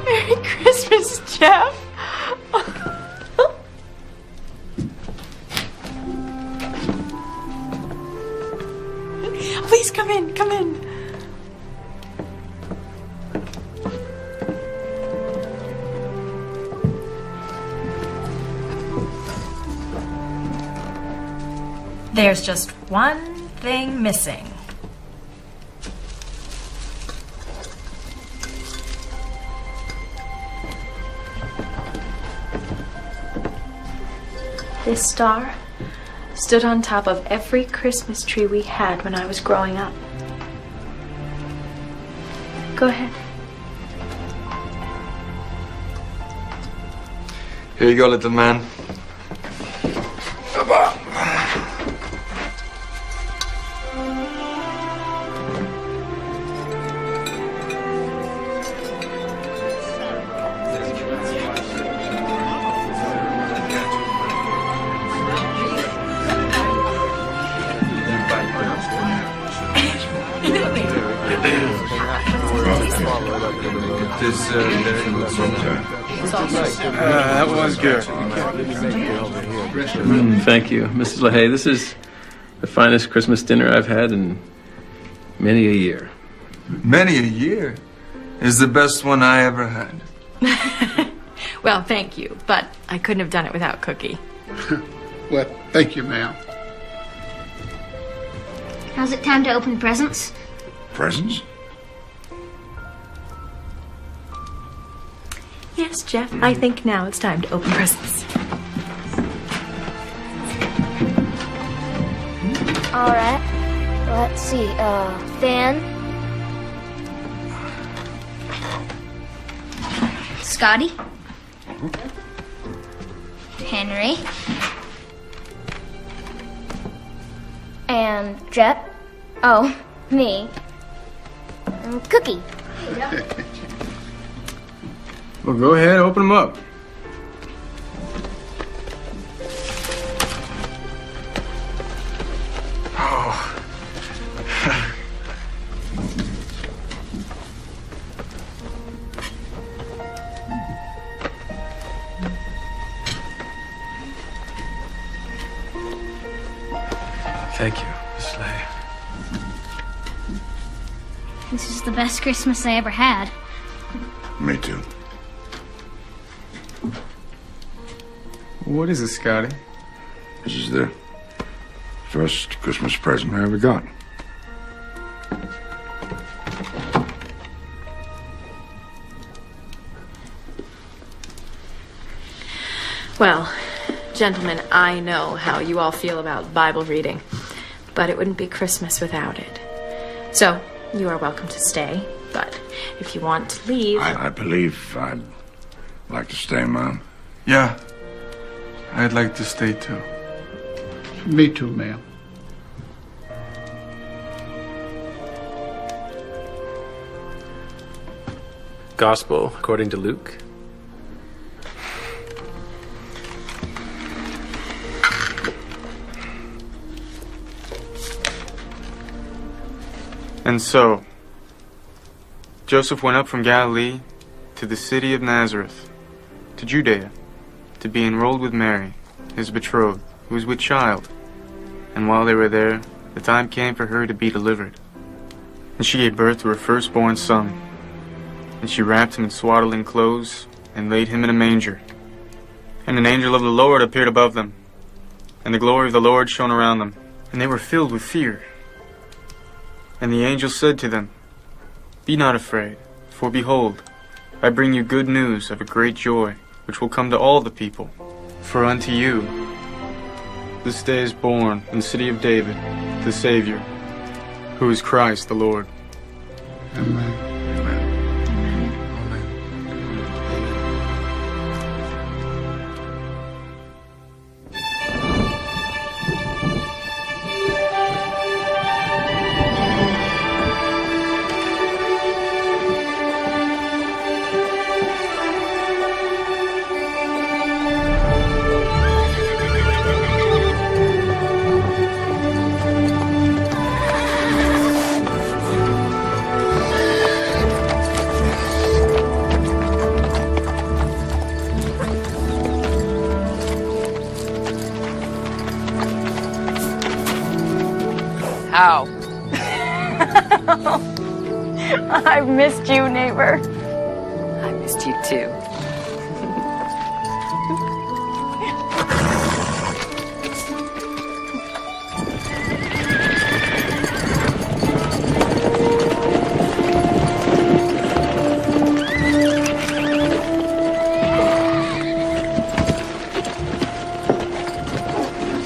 Speaker 10: Merry Christmas, Jeff! Please come in, come in. There's just one thing missing. This star stood on top of every Christmas tree we had when I was growing up. Go ahead.
Speaker 13: Here you go, little man.
Speaker 3: That was good.
Speaker 16: Thank you, Mrs. LaHaye. This is the finest Christmas dinner I've had in many a year.
Speaker 13: Many a year is the best one I ever had.
Speaker 10: Well, thank you, but I couldn't have done it without Cookie.
Speaker 20: Well, thank you, ma'am.
Speaker 1: Now's it time to open presents?
Speaker 12: Presents?
Speaker 10: Yes, Jeff, I think now it's time to open presents.
Speaker 1: All right. Let's see. Van. Scotty. Henry. And Jet. Oh, me. And Cookie.
Speaker 3: Well, go ahead, open them up.
Speaker 13: Oh. Thank you, Miss LaHaye.
Speaker 1: This is the best Christmas I ever had.
Speaker 12: Me too.
Speaker 3: What is it, Scotty?
Speaker 12: This is the first Christmas present I ever got.
Speaker 10: Well, gentlemen, I know how you all feel about Bible reading, but it wouldn't be Christmas without it. So, you are welcome to stay, but if you want to leave...
Speaker 12: I believe I'd like to stay, Mom.
Speaker 13: Yeah, I'd like to stay too.
Speaker 20: Me too, ma'am.
Speaker 16: Gospel according to Luke.
Speaker 3: And so, Joseph went up from Galilee to the city of Nazareth, to Judea, to be enrolled with Mary, his betrothed, who was with child. And while they were there, the time came for her to be delivered. And she gave birth to her firstborn son. And she wrapped him in swaddling clothes, and laid him in a manger. And an angel of the Lord appeared above them, and the glory of the Lord shone around them, and they were filled with fear. And the angel said to them, "Be not afraid, for behold, I bring you good news of a great joy, which will come to all the people. For unto you this day is born in the city of David the Savior, who is Christ the Lord."
Speaker 20: Amen.
Speaker 19: Ow. I've missed you, neighbor. I missed you too.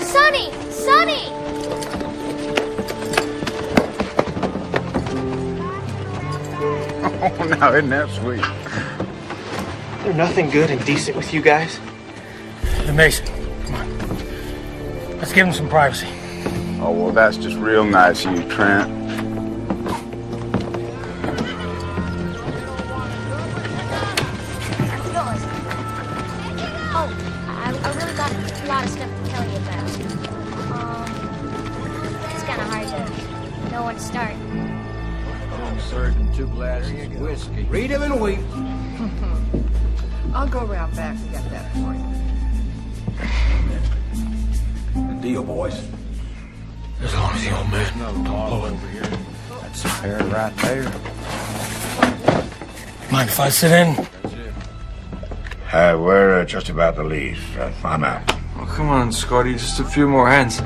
Speaker 1: Sonny! Sonny!
Speaker 17: Oh, now, isn't that sweet?
Speaker 5: There's nothing good and decent with you guys.
Speaker 15: Hey, Mason, come on. Let's give him some privacy.
Speaker 4: Oh, well, that's just real nice of you, Trent.
Speaker 1: Oh, I really got a lot of stuff to tell you about. It's kind of hard to know when to start.
Speaker 6: I'm serving 2 glasses of whiskey. Read him and weep.
Speaker 21: I'll go around back and get that for you.
Speaker 6: The deal, boys.
Speaker 15: As long as the old man don't blow it.
Speaker 6: That's a pair right there.
Speaker 15: Mind if I sit in?
Speaker 12: We're just about to leave. I'm out.
Speaker 13: Oh, come on, Scotty. Just a few more hands.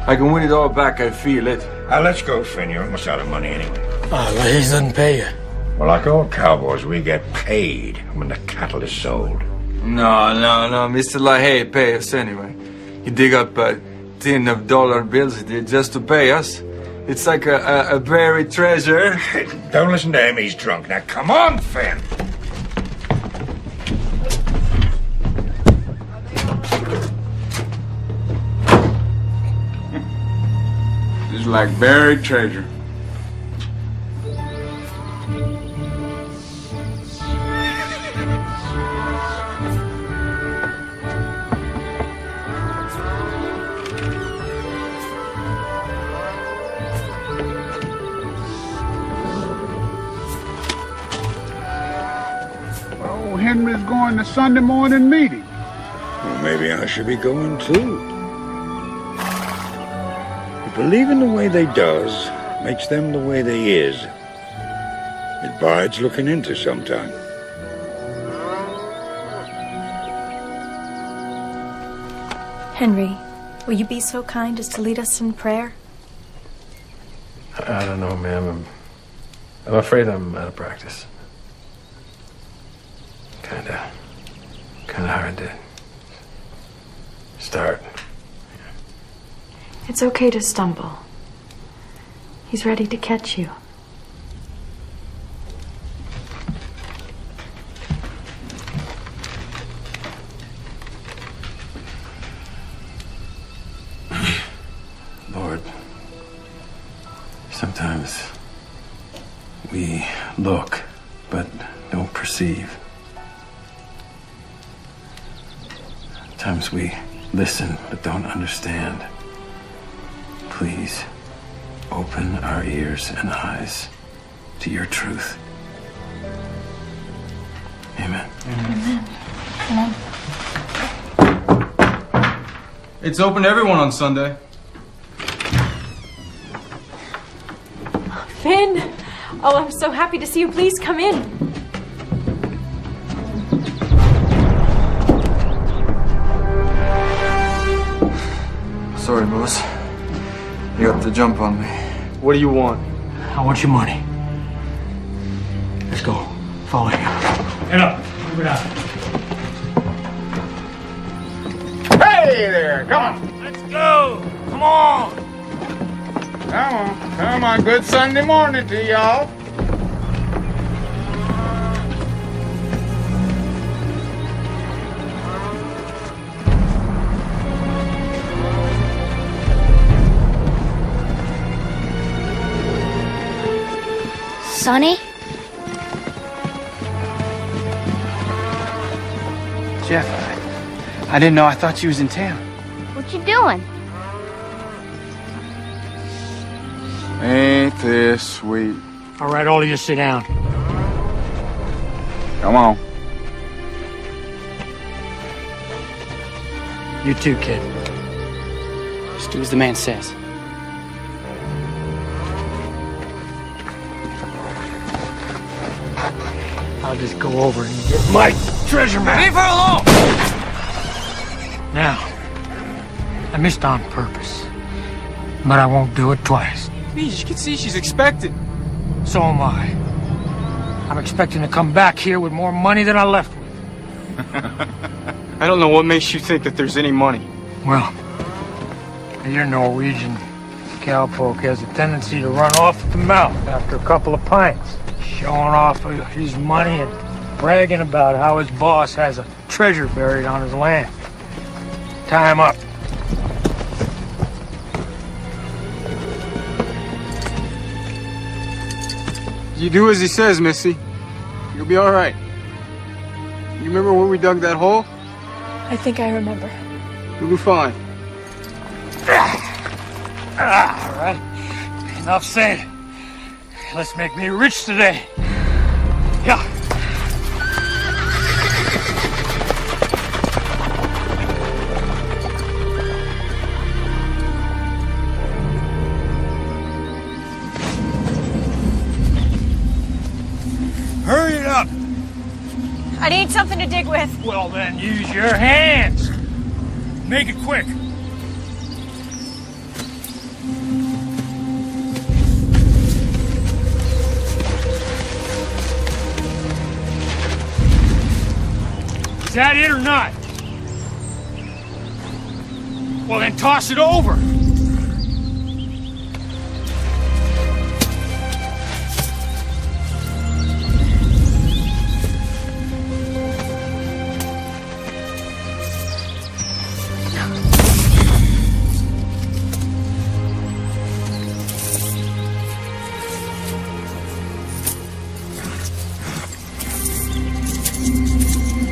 Speaker 13: I can win it all back. I feel it.
Speaker 12: Let's go, Finn. You're almost out of money anyway.
Speaker 15: He doesn't pay you.
Speaker 12: Well, like all cowboys, we get paid when the cattle is sold.
Speaker 13: No, Mr. LaHaye pay us anyway. He dig up a tin of dollar bills just to pay us. It's like a buried treasure.
Speaker 12: Don't listen to him, he's drunk. Now, come on, Finn.
Speaker 13: It's like buried treasure.
Speaker 20: Oh, Henry's going to Sunday morning meeting.
Speaker 12: Well, maybe I should be going too. Believing the way they does makes them the way they is.
Speaker 4: It bides looking into sometime.
Speaker 10: Henry, will you be so kind as to lead us in prayer?
Speaker 16: I don't know, ma'am. I'm afraid I'm out of practice. Kinda hard to start.
Speaker 10: It's okay to stumble. He's ready to catch you.
Speaker 16: Lord, sometimes we look but don't perceive. Sometimes we listen but don't understand. Please open our ears and eyes to your truth. Amen.
Speaker 10: Amen.
Speaker 5: It's open to everyone on Sunday.
Speaker 10: Finn! Oh, I'm so happy to see you. Please come in.
Speaker 13: Sorry, boss. You got the jump on me.
Speaker 5: What do you want?
Speaker 15: I want your money. Let's go. Follow him. Get up. Move it out.
Speaker 12: Hey there, come on. Let's go. Come on. Come on. Good Sunday morning to y'all.
Speaker 1: Sonny?
Speaker 5: Jeff, I didn't know. I thought you was in town.
Speaker 1: What you doing?
Speaker 4: Ain't this sweet?
Speaker 15: All right, all of you sit down.
Speaker 4: Come on.
Speaker 15: You too, kid.
Speaker 5: Just do as the man says.
Speaker 15: I'll just go over and get my treasure map.
Speaker 12: Leave her alone!
Speaker 15: Now, I missed on purpose, but I won't do it twice.
Speaker 5: Please, you can see she's expected.
Speaker 15: So am I. I'm expecting to come back here with more money than I left with.
Speaker 5: I don't know what makes you think that there's any money.
Speaker 15: Well, your Norwegian cowpoke has a tendency to run off at the mouth after a couple of pints, showing off his money and bragging about how his boss has a treasure buried on his land. Tie him up.
Speaker 5: You do as he says, Missy. You'll be all right. You remember where we dug that hole?
Speaker 10: I think I remember.
Speaker 5: You'll be fine.
Speaker 15: All right. Enough said. Let's make me rich today. Yeah.
Speaker 12: Hurry it up.
Speaker 10: I need something to dig with.
Speaker 15: Well, then use your hands. Make it quick. Is that it or not? Well, then toss it over.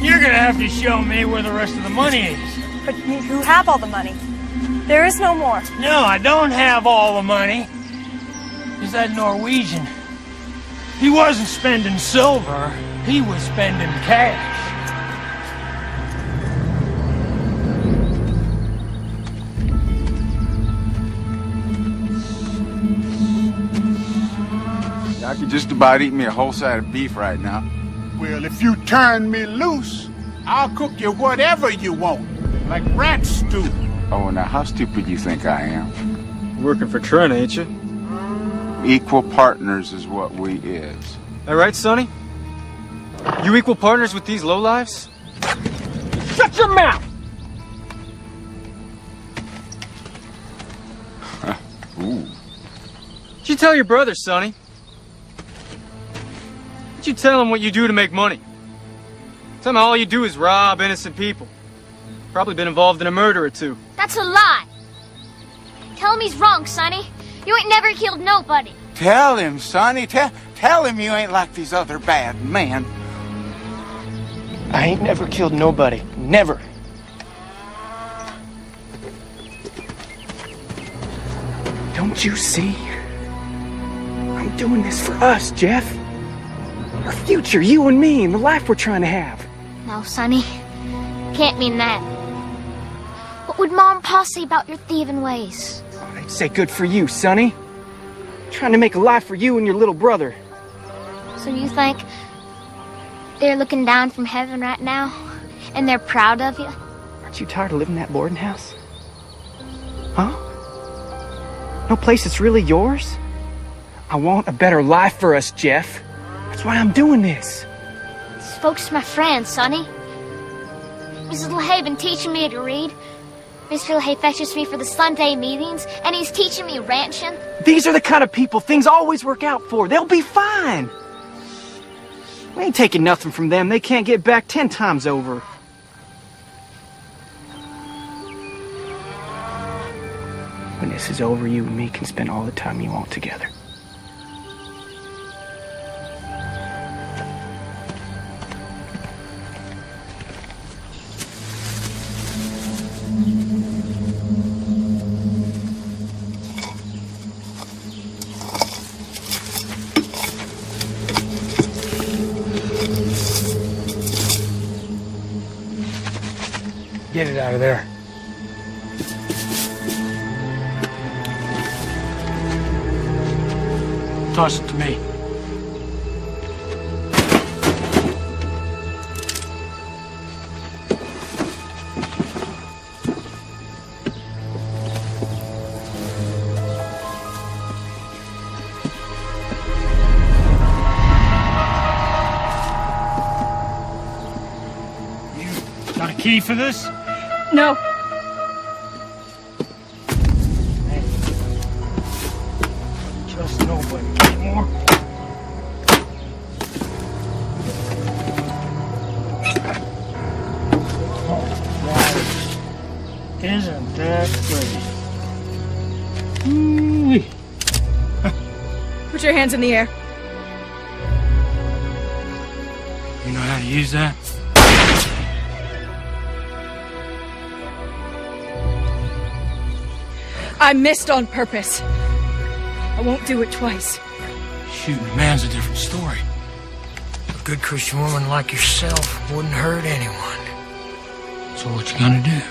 Speaker 15: You're gonna have to show me where the rest of the money is.
Speaker 10: But you have all the money. There is no more.
Speaker 15: No, I don't have all the money. Is that Norwegian? He wasn't spending silver. He was spending cash.
Speaker 4: I could just about eat me a whole side of beef right now.
Speaker 20: Well, if you turn me loose, I'll cook you whatever you want, like rat stew.
Speaker 4: Oh, now how stupid you think I am?
Speaker 5: Working for Trent, ain't you?
Speaker 4: Equal partners is what we is.
Speaker 5: All right, Sonny? You equal partners with these lowlives? Shut your mouth!
Speaker 4: Ooh.
Speaker 5: What'd you tell your brother, Sonny? What'd you tell him what you do to make money? Tell him all you do is rob innocent people. Probably been involved in a murder or two.
Speaker 1: That's a lie. Tell him he's wrong, Sonny. You ain't never killed nobody.
Speaker 4: Tell him, Sonny. Tell him you ain't like these other bad men.
Speaker 5: I ain't never killed nobody. Never. Don't you see? I'm doing this for us, Jeff. Our future, you and me, and the life we're trying to have.
Speaker 1: No, Sonny. Can't mean that. What would Mom and Pa say about your thieving ways?
Speaker 5: They'd say good for you, Sonny. Trying to make a life for you and your little brother.
Speaker 1: So you think they're looking down from heaven right now, and they're proud of you?
Speaker 5: Aren't you tired of living in that boarding house? Huh? No place that's really yours? I want a better life for us, Jeff. That's why I'm doing this.
Speaker 1: These folks are my friends, Sonny. Mrs. LaHaye been teaching me to read. Mr. LaHaye fetches me for the Sunday meetings, and he's teaching me ranching.
Speaker 5: These are the kind of people things always work out for. They'll be fine. We ain't taking nothing from them. They can't get back 10 times over. When this is over, you and me can spend all the time you want together.
Speaker 15: Get it out of there. Toss it to me. You got a key for this?
Speaker 19: No.
Speaker 15: Trust nobody anymore. Isn't that great? Ooh-wee.
Speaker 19: Put your hands in the air.
Speaker 15: You know how to use that?
Speaker 19: I missed on purpose. I won't do it twice.
Speaker 15: Shooting a man's a different story. A good Christian woman like yourself wouldn't hurt anyone. So what you gonna do?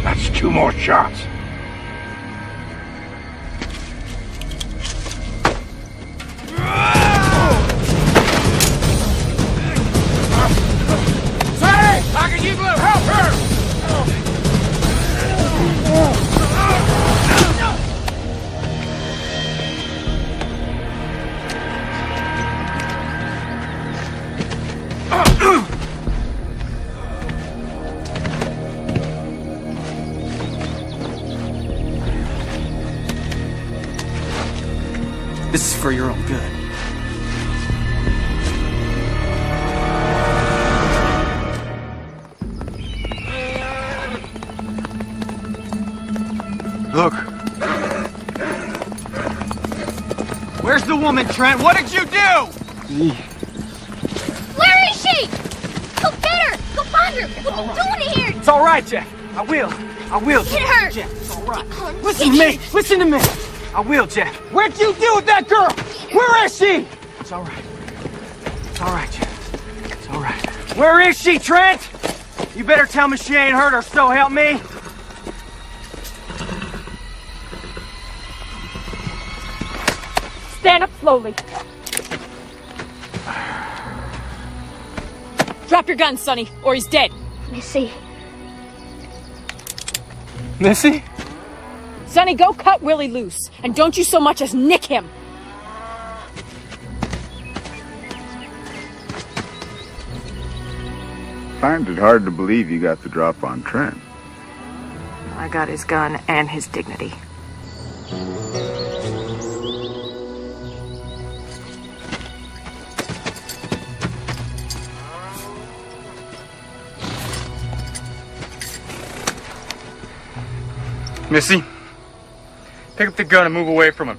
Speaker 17: That's 2 more shots.
Speaker 5: This is for your own good.
Speaker 17: Look.
Speaker 5: Where's the woman, Trent? What did you do?
Speaker 1: Where is she? Go get her! Go find her! What are you doing here?
Speaker 5: It's all right, Jeff. I will.
Speaker 1: Get her!
Speaker 5: Jeff, it's all right.
Speaker 1: Get
Speaker 5: Listen to me. Listen to me. I will, Jeff. What'd you do with that girl? Where is she? It's all right. It's all right, Jeff. It's all right. Where is she, Trent? You better tell me she ain't hurt her, so help me.
Speaker 7: Stand up slowly. Drop your gun, Sonny, or he's dead.
Speaker 1: Missie.
Speaker 5: Missie?
Speaker 7: Sonny, go cut Willie loose, and don't you so much as nick him.
Speaker 4: Find it hard to believe you got the drop on Trent.
Speaker 2: I got his gun and his dignity.
Speaker 3: Missy, pick up the gun and move away from him.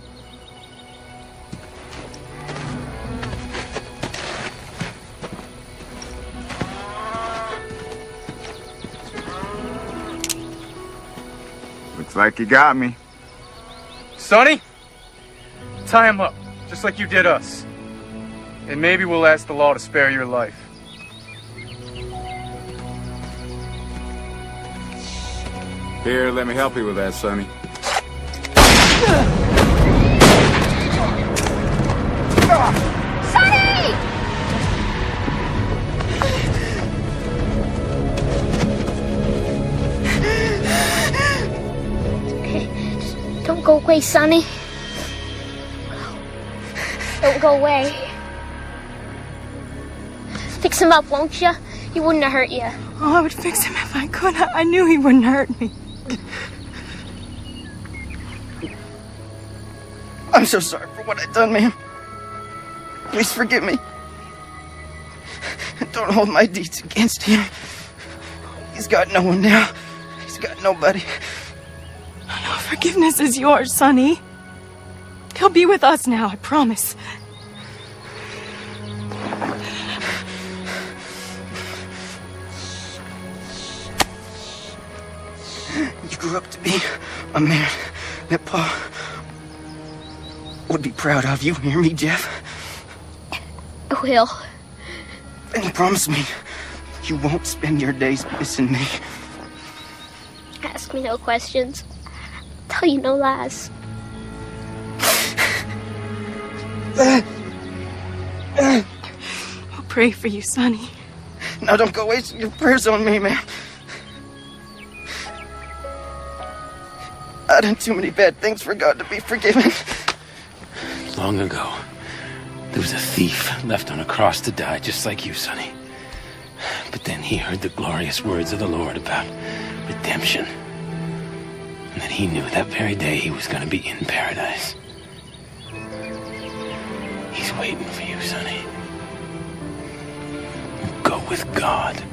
Speaker 4: Looks like you got me.
Speaker 3: Sonny, tie him up, just like you did us. And maybe we'll ask the law to spare your life.
Speaker 4: Here, let me help you with that, Sonny.
Speaker 1: Sonny! Okay, just don't go away, Sonny. Don't go away. Fix him up, won't you? He wouldn't have hurt you.
Speaker 19: Oh, I would fix him if I could. I knew he wouldn't hurt me.
Speaker 5: I'm so sorry for what I've done, ma'am. Please forgive me. Don't hold my deeds against him. He's got no one now. He's got nobody.
Speaker 19: No, forgiveness is yours, Sonny. He'll be with us now, I promise.
Speaker 5: You grew up to be a man that Pa would be proud of. You hear me, Jeff?
Speaker 1: I will.
Speaker 5: And you promise me you won't spend your days missing me.
Speaker 1: Ask me no questions. Tell you no lies.
Speaker 19: I'll pray for you, Sonny.
Speaker 5: Now don't go wasting your prayers on me, man. I've done too many bad things for God to be forgiven.
Speaker 16: Long ago, there was a thief left on a cross to die, just like you, Sonny. But then he heard the glorious words of the Lord about redemption. And then he knew that very day he was going to be in paradise. He's waiting for you, Sonny. Go with God.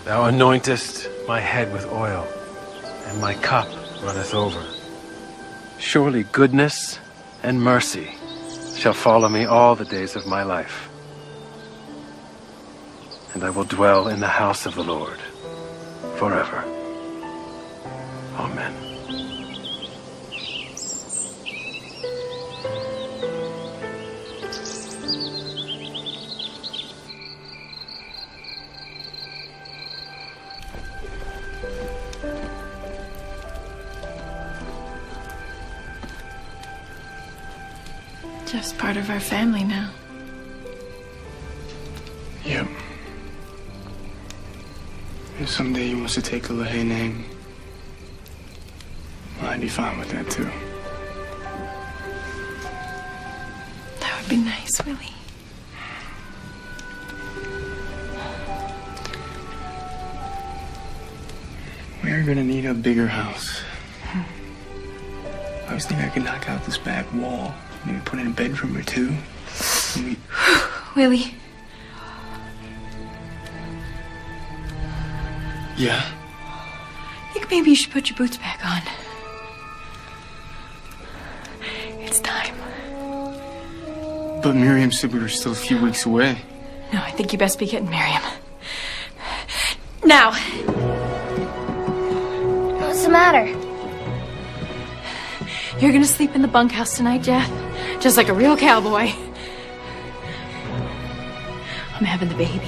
Speaker 16: Thou anointest my head with oil, and my cup runneth over. Surely goodness and mercy shall follow me all the days of my life. And I will dwell in the house of the Lord forever. Amen.
Speaker 19: Jeff's part of our family now.
Speaker 3: Yep. If someday he wants to take the LaHaye name, well, I'd be fine with that too.
Speaker 19: That would be nice, Willie.
Speaker 3: We're gonna need a bigger house. I was thinking I could knock out this back wall, maybe put in a bedroom or two.
Speaker 10: Willie.
Speaker 3: Yeah?
Speaker 10: I think maybe you should put your boots back on. It's time.
Speaker 3: But Miriam said we were still a few weeks away.
Speaker 10: No, I think you best be getting Miriam. Now!
Speaker 1: What's the matter?
Speaker 10: You're gonna sleep in the bunkhouse tonight, Jeff. Just like a real cowboy. I'm having the baby.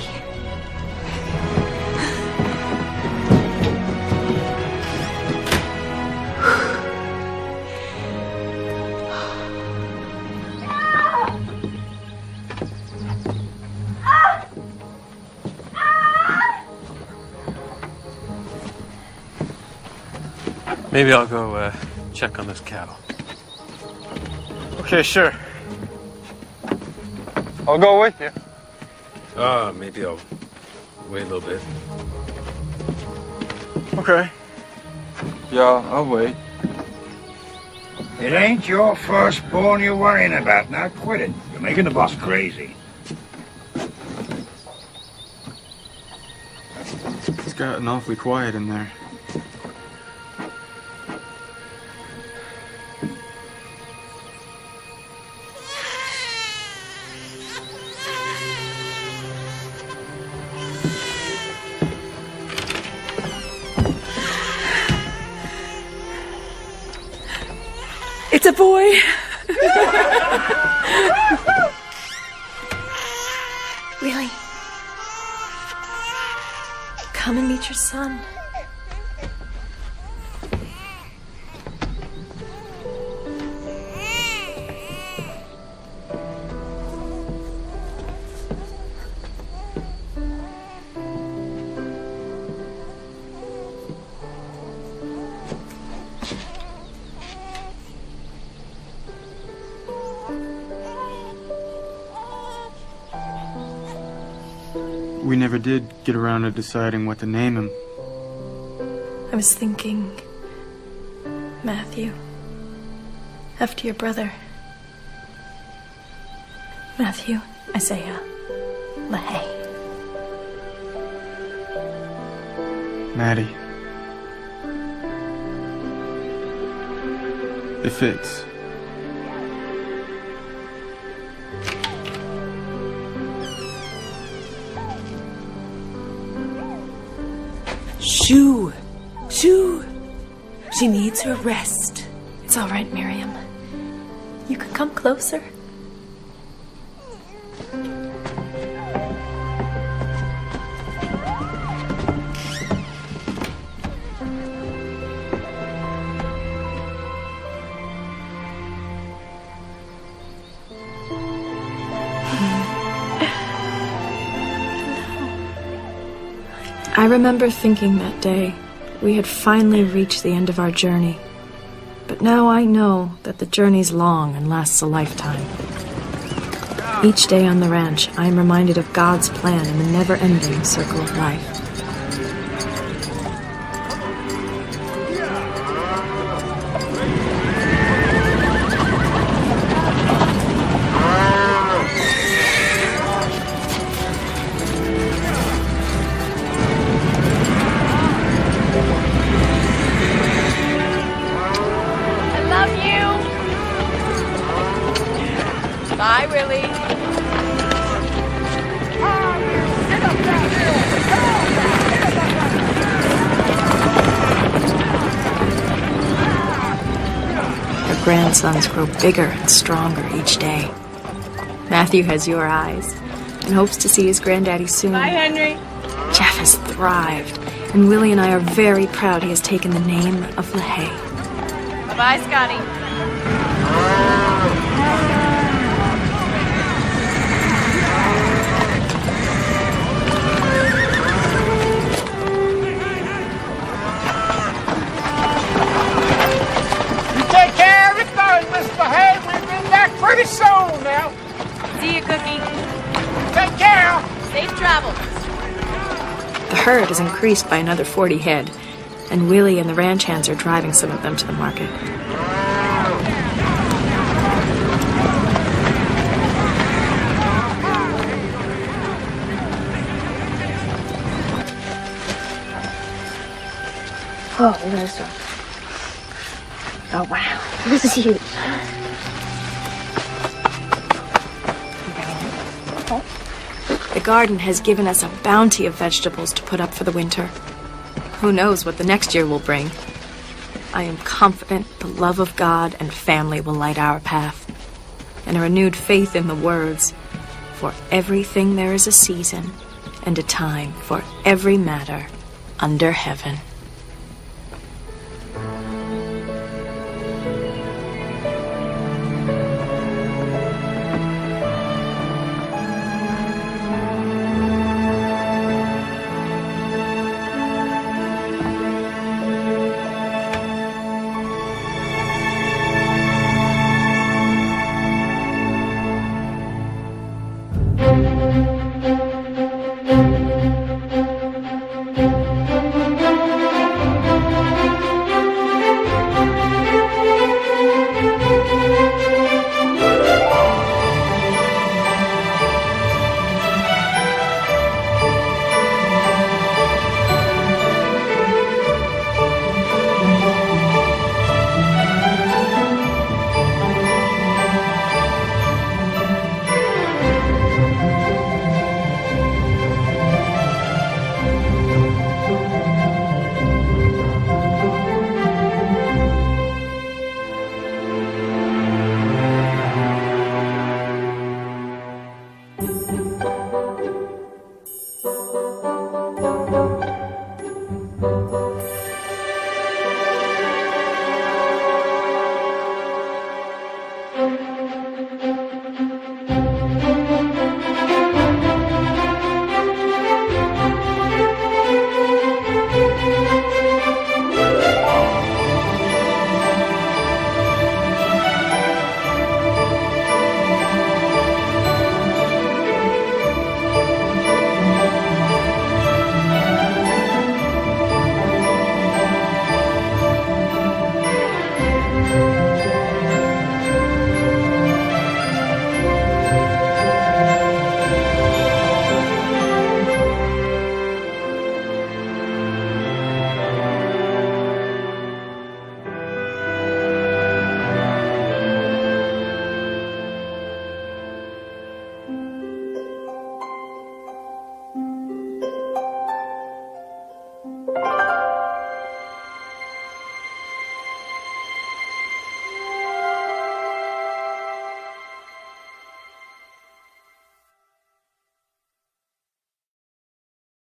Speaker 9: Maybe I'll go check on this cow.
Speaker 3: Okay, sure. I'll go with you.
Speaker 9: Maybe I'll wait a little bit.
Speaker 3: Okay.
Speaker 13: Yeah, I'll wait.
Speaker 17: It ain't your firstborn you're worrying about. Now quit it. You're making the boss crazy.
Speaker 3: It's gotten awfully quiet in there.
Speaker 11: It's a boy.
Speaker 10: Willie. Come and meet your son.
Speaker 3: We never did get around to deciding what to name him.
Speaker 10: I was thinking, Matthew, after your brother. Matthew Isaiah LaHaye.
Speaker 3: Maddie. It fits.
Speaker 11: Shoo. She needs her rest.
Speaker 10: It's all right, Miriam. You can come closer. I remember thinking that day we had finally reached the end of our journey. But now I know that the journey's long and lasts a lifetime. Each day on the ranch, I am reminded of God's plan in the never-ending circle of life.
Speaker 7: Bye, Willie.
Speaker 10: Her grandsons grow bigger and stronger each day. Matthew has your eyes and hopes to see his granddaddy soon.
Speaker 7: Bye, Henry.
Speaker 10: Jeff has thrived, and Willie and I are very proud he has taken the name of LaHaye.
Speaker 7: Bye-bye, Scotty.
Speaker 20: Take care of everything, Miss LaHaye. We'll be back pretty soon now.
Speaker 7: See you, Cookie.
Speaker 20: Take care.
Speaker 7: Safe travels.
Speaker 10: The herd has increased by another 40 head, and Willie and the ranch hands are driving some of them to the market.
Speaker 1: Oh, we're gonna start. Oh, wow. This is huge.
Speaker 2: The garden has given us a bounty of vegetables to put up for the winter. Who knows what the next year will bring? I am confident the love of God and family will light our path, and a renewed faith in the words, "For everything there is a season, and a time for every matter under heaven."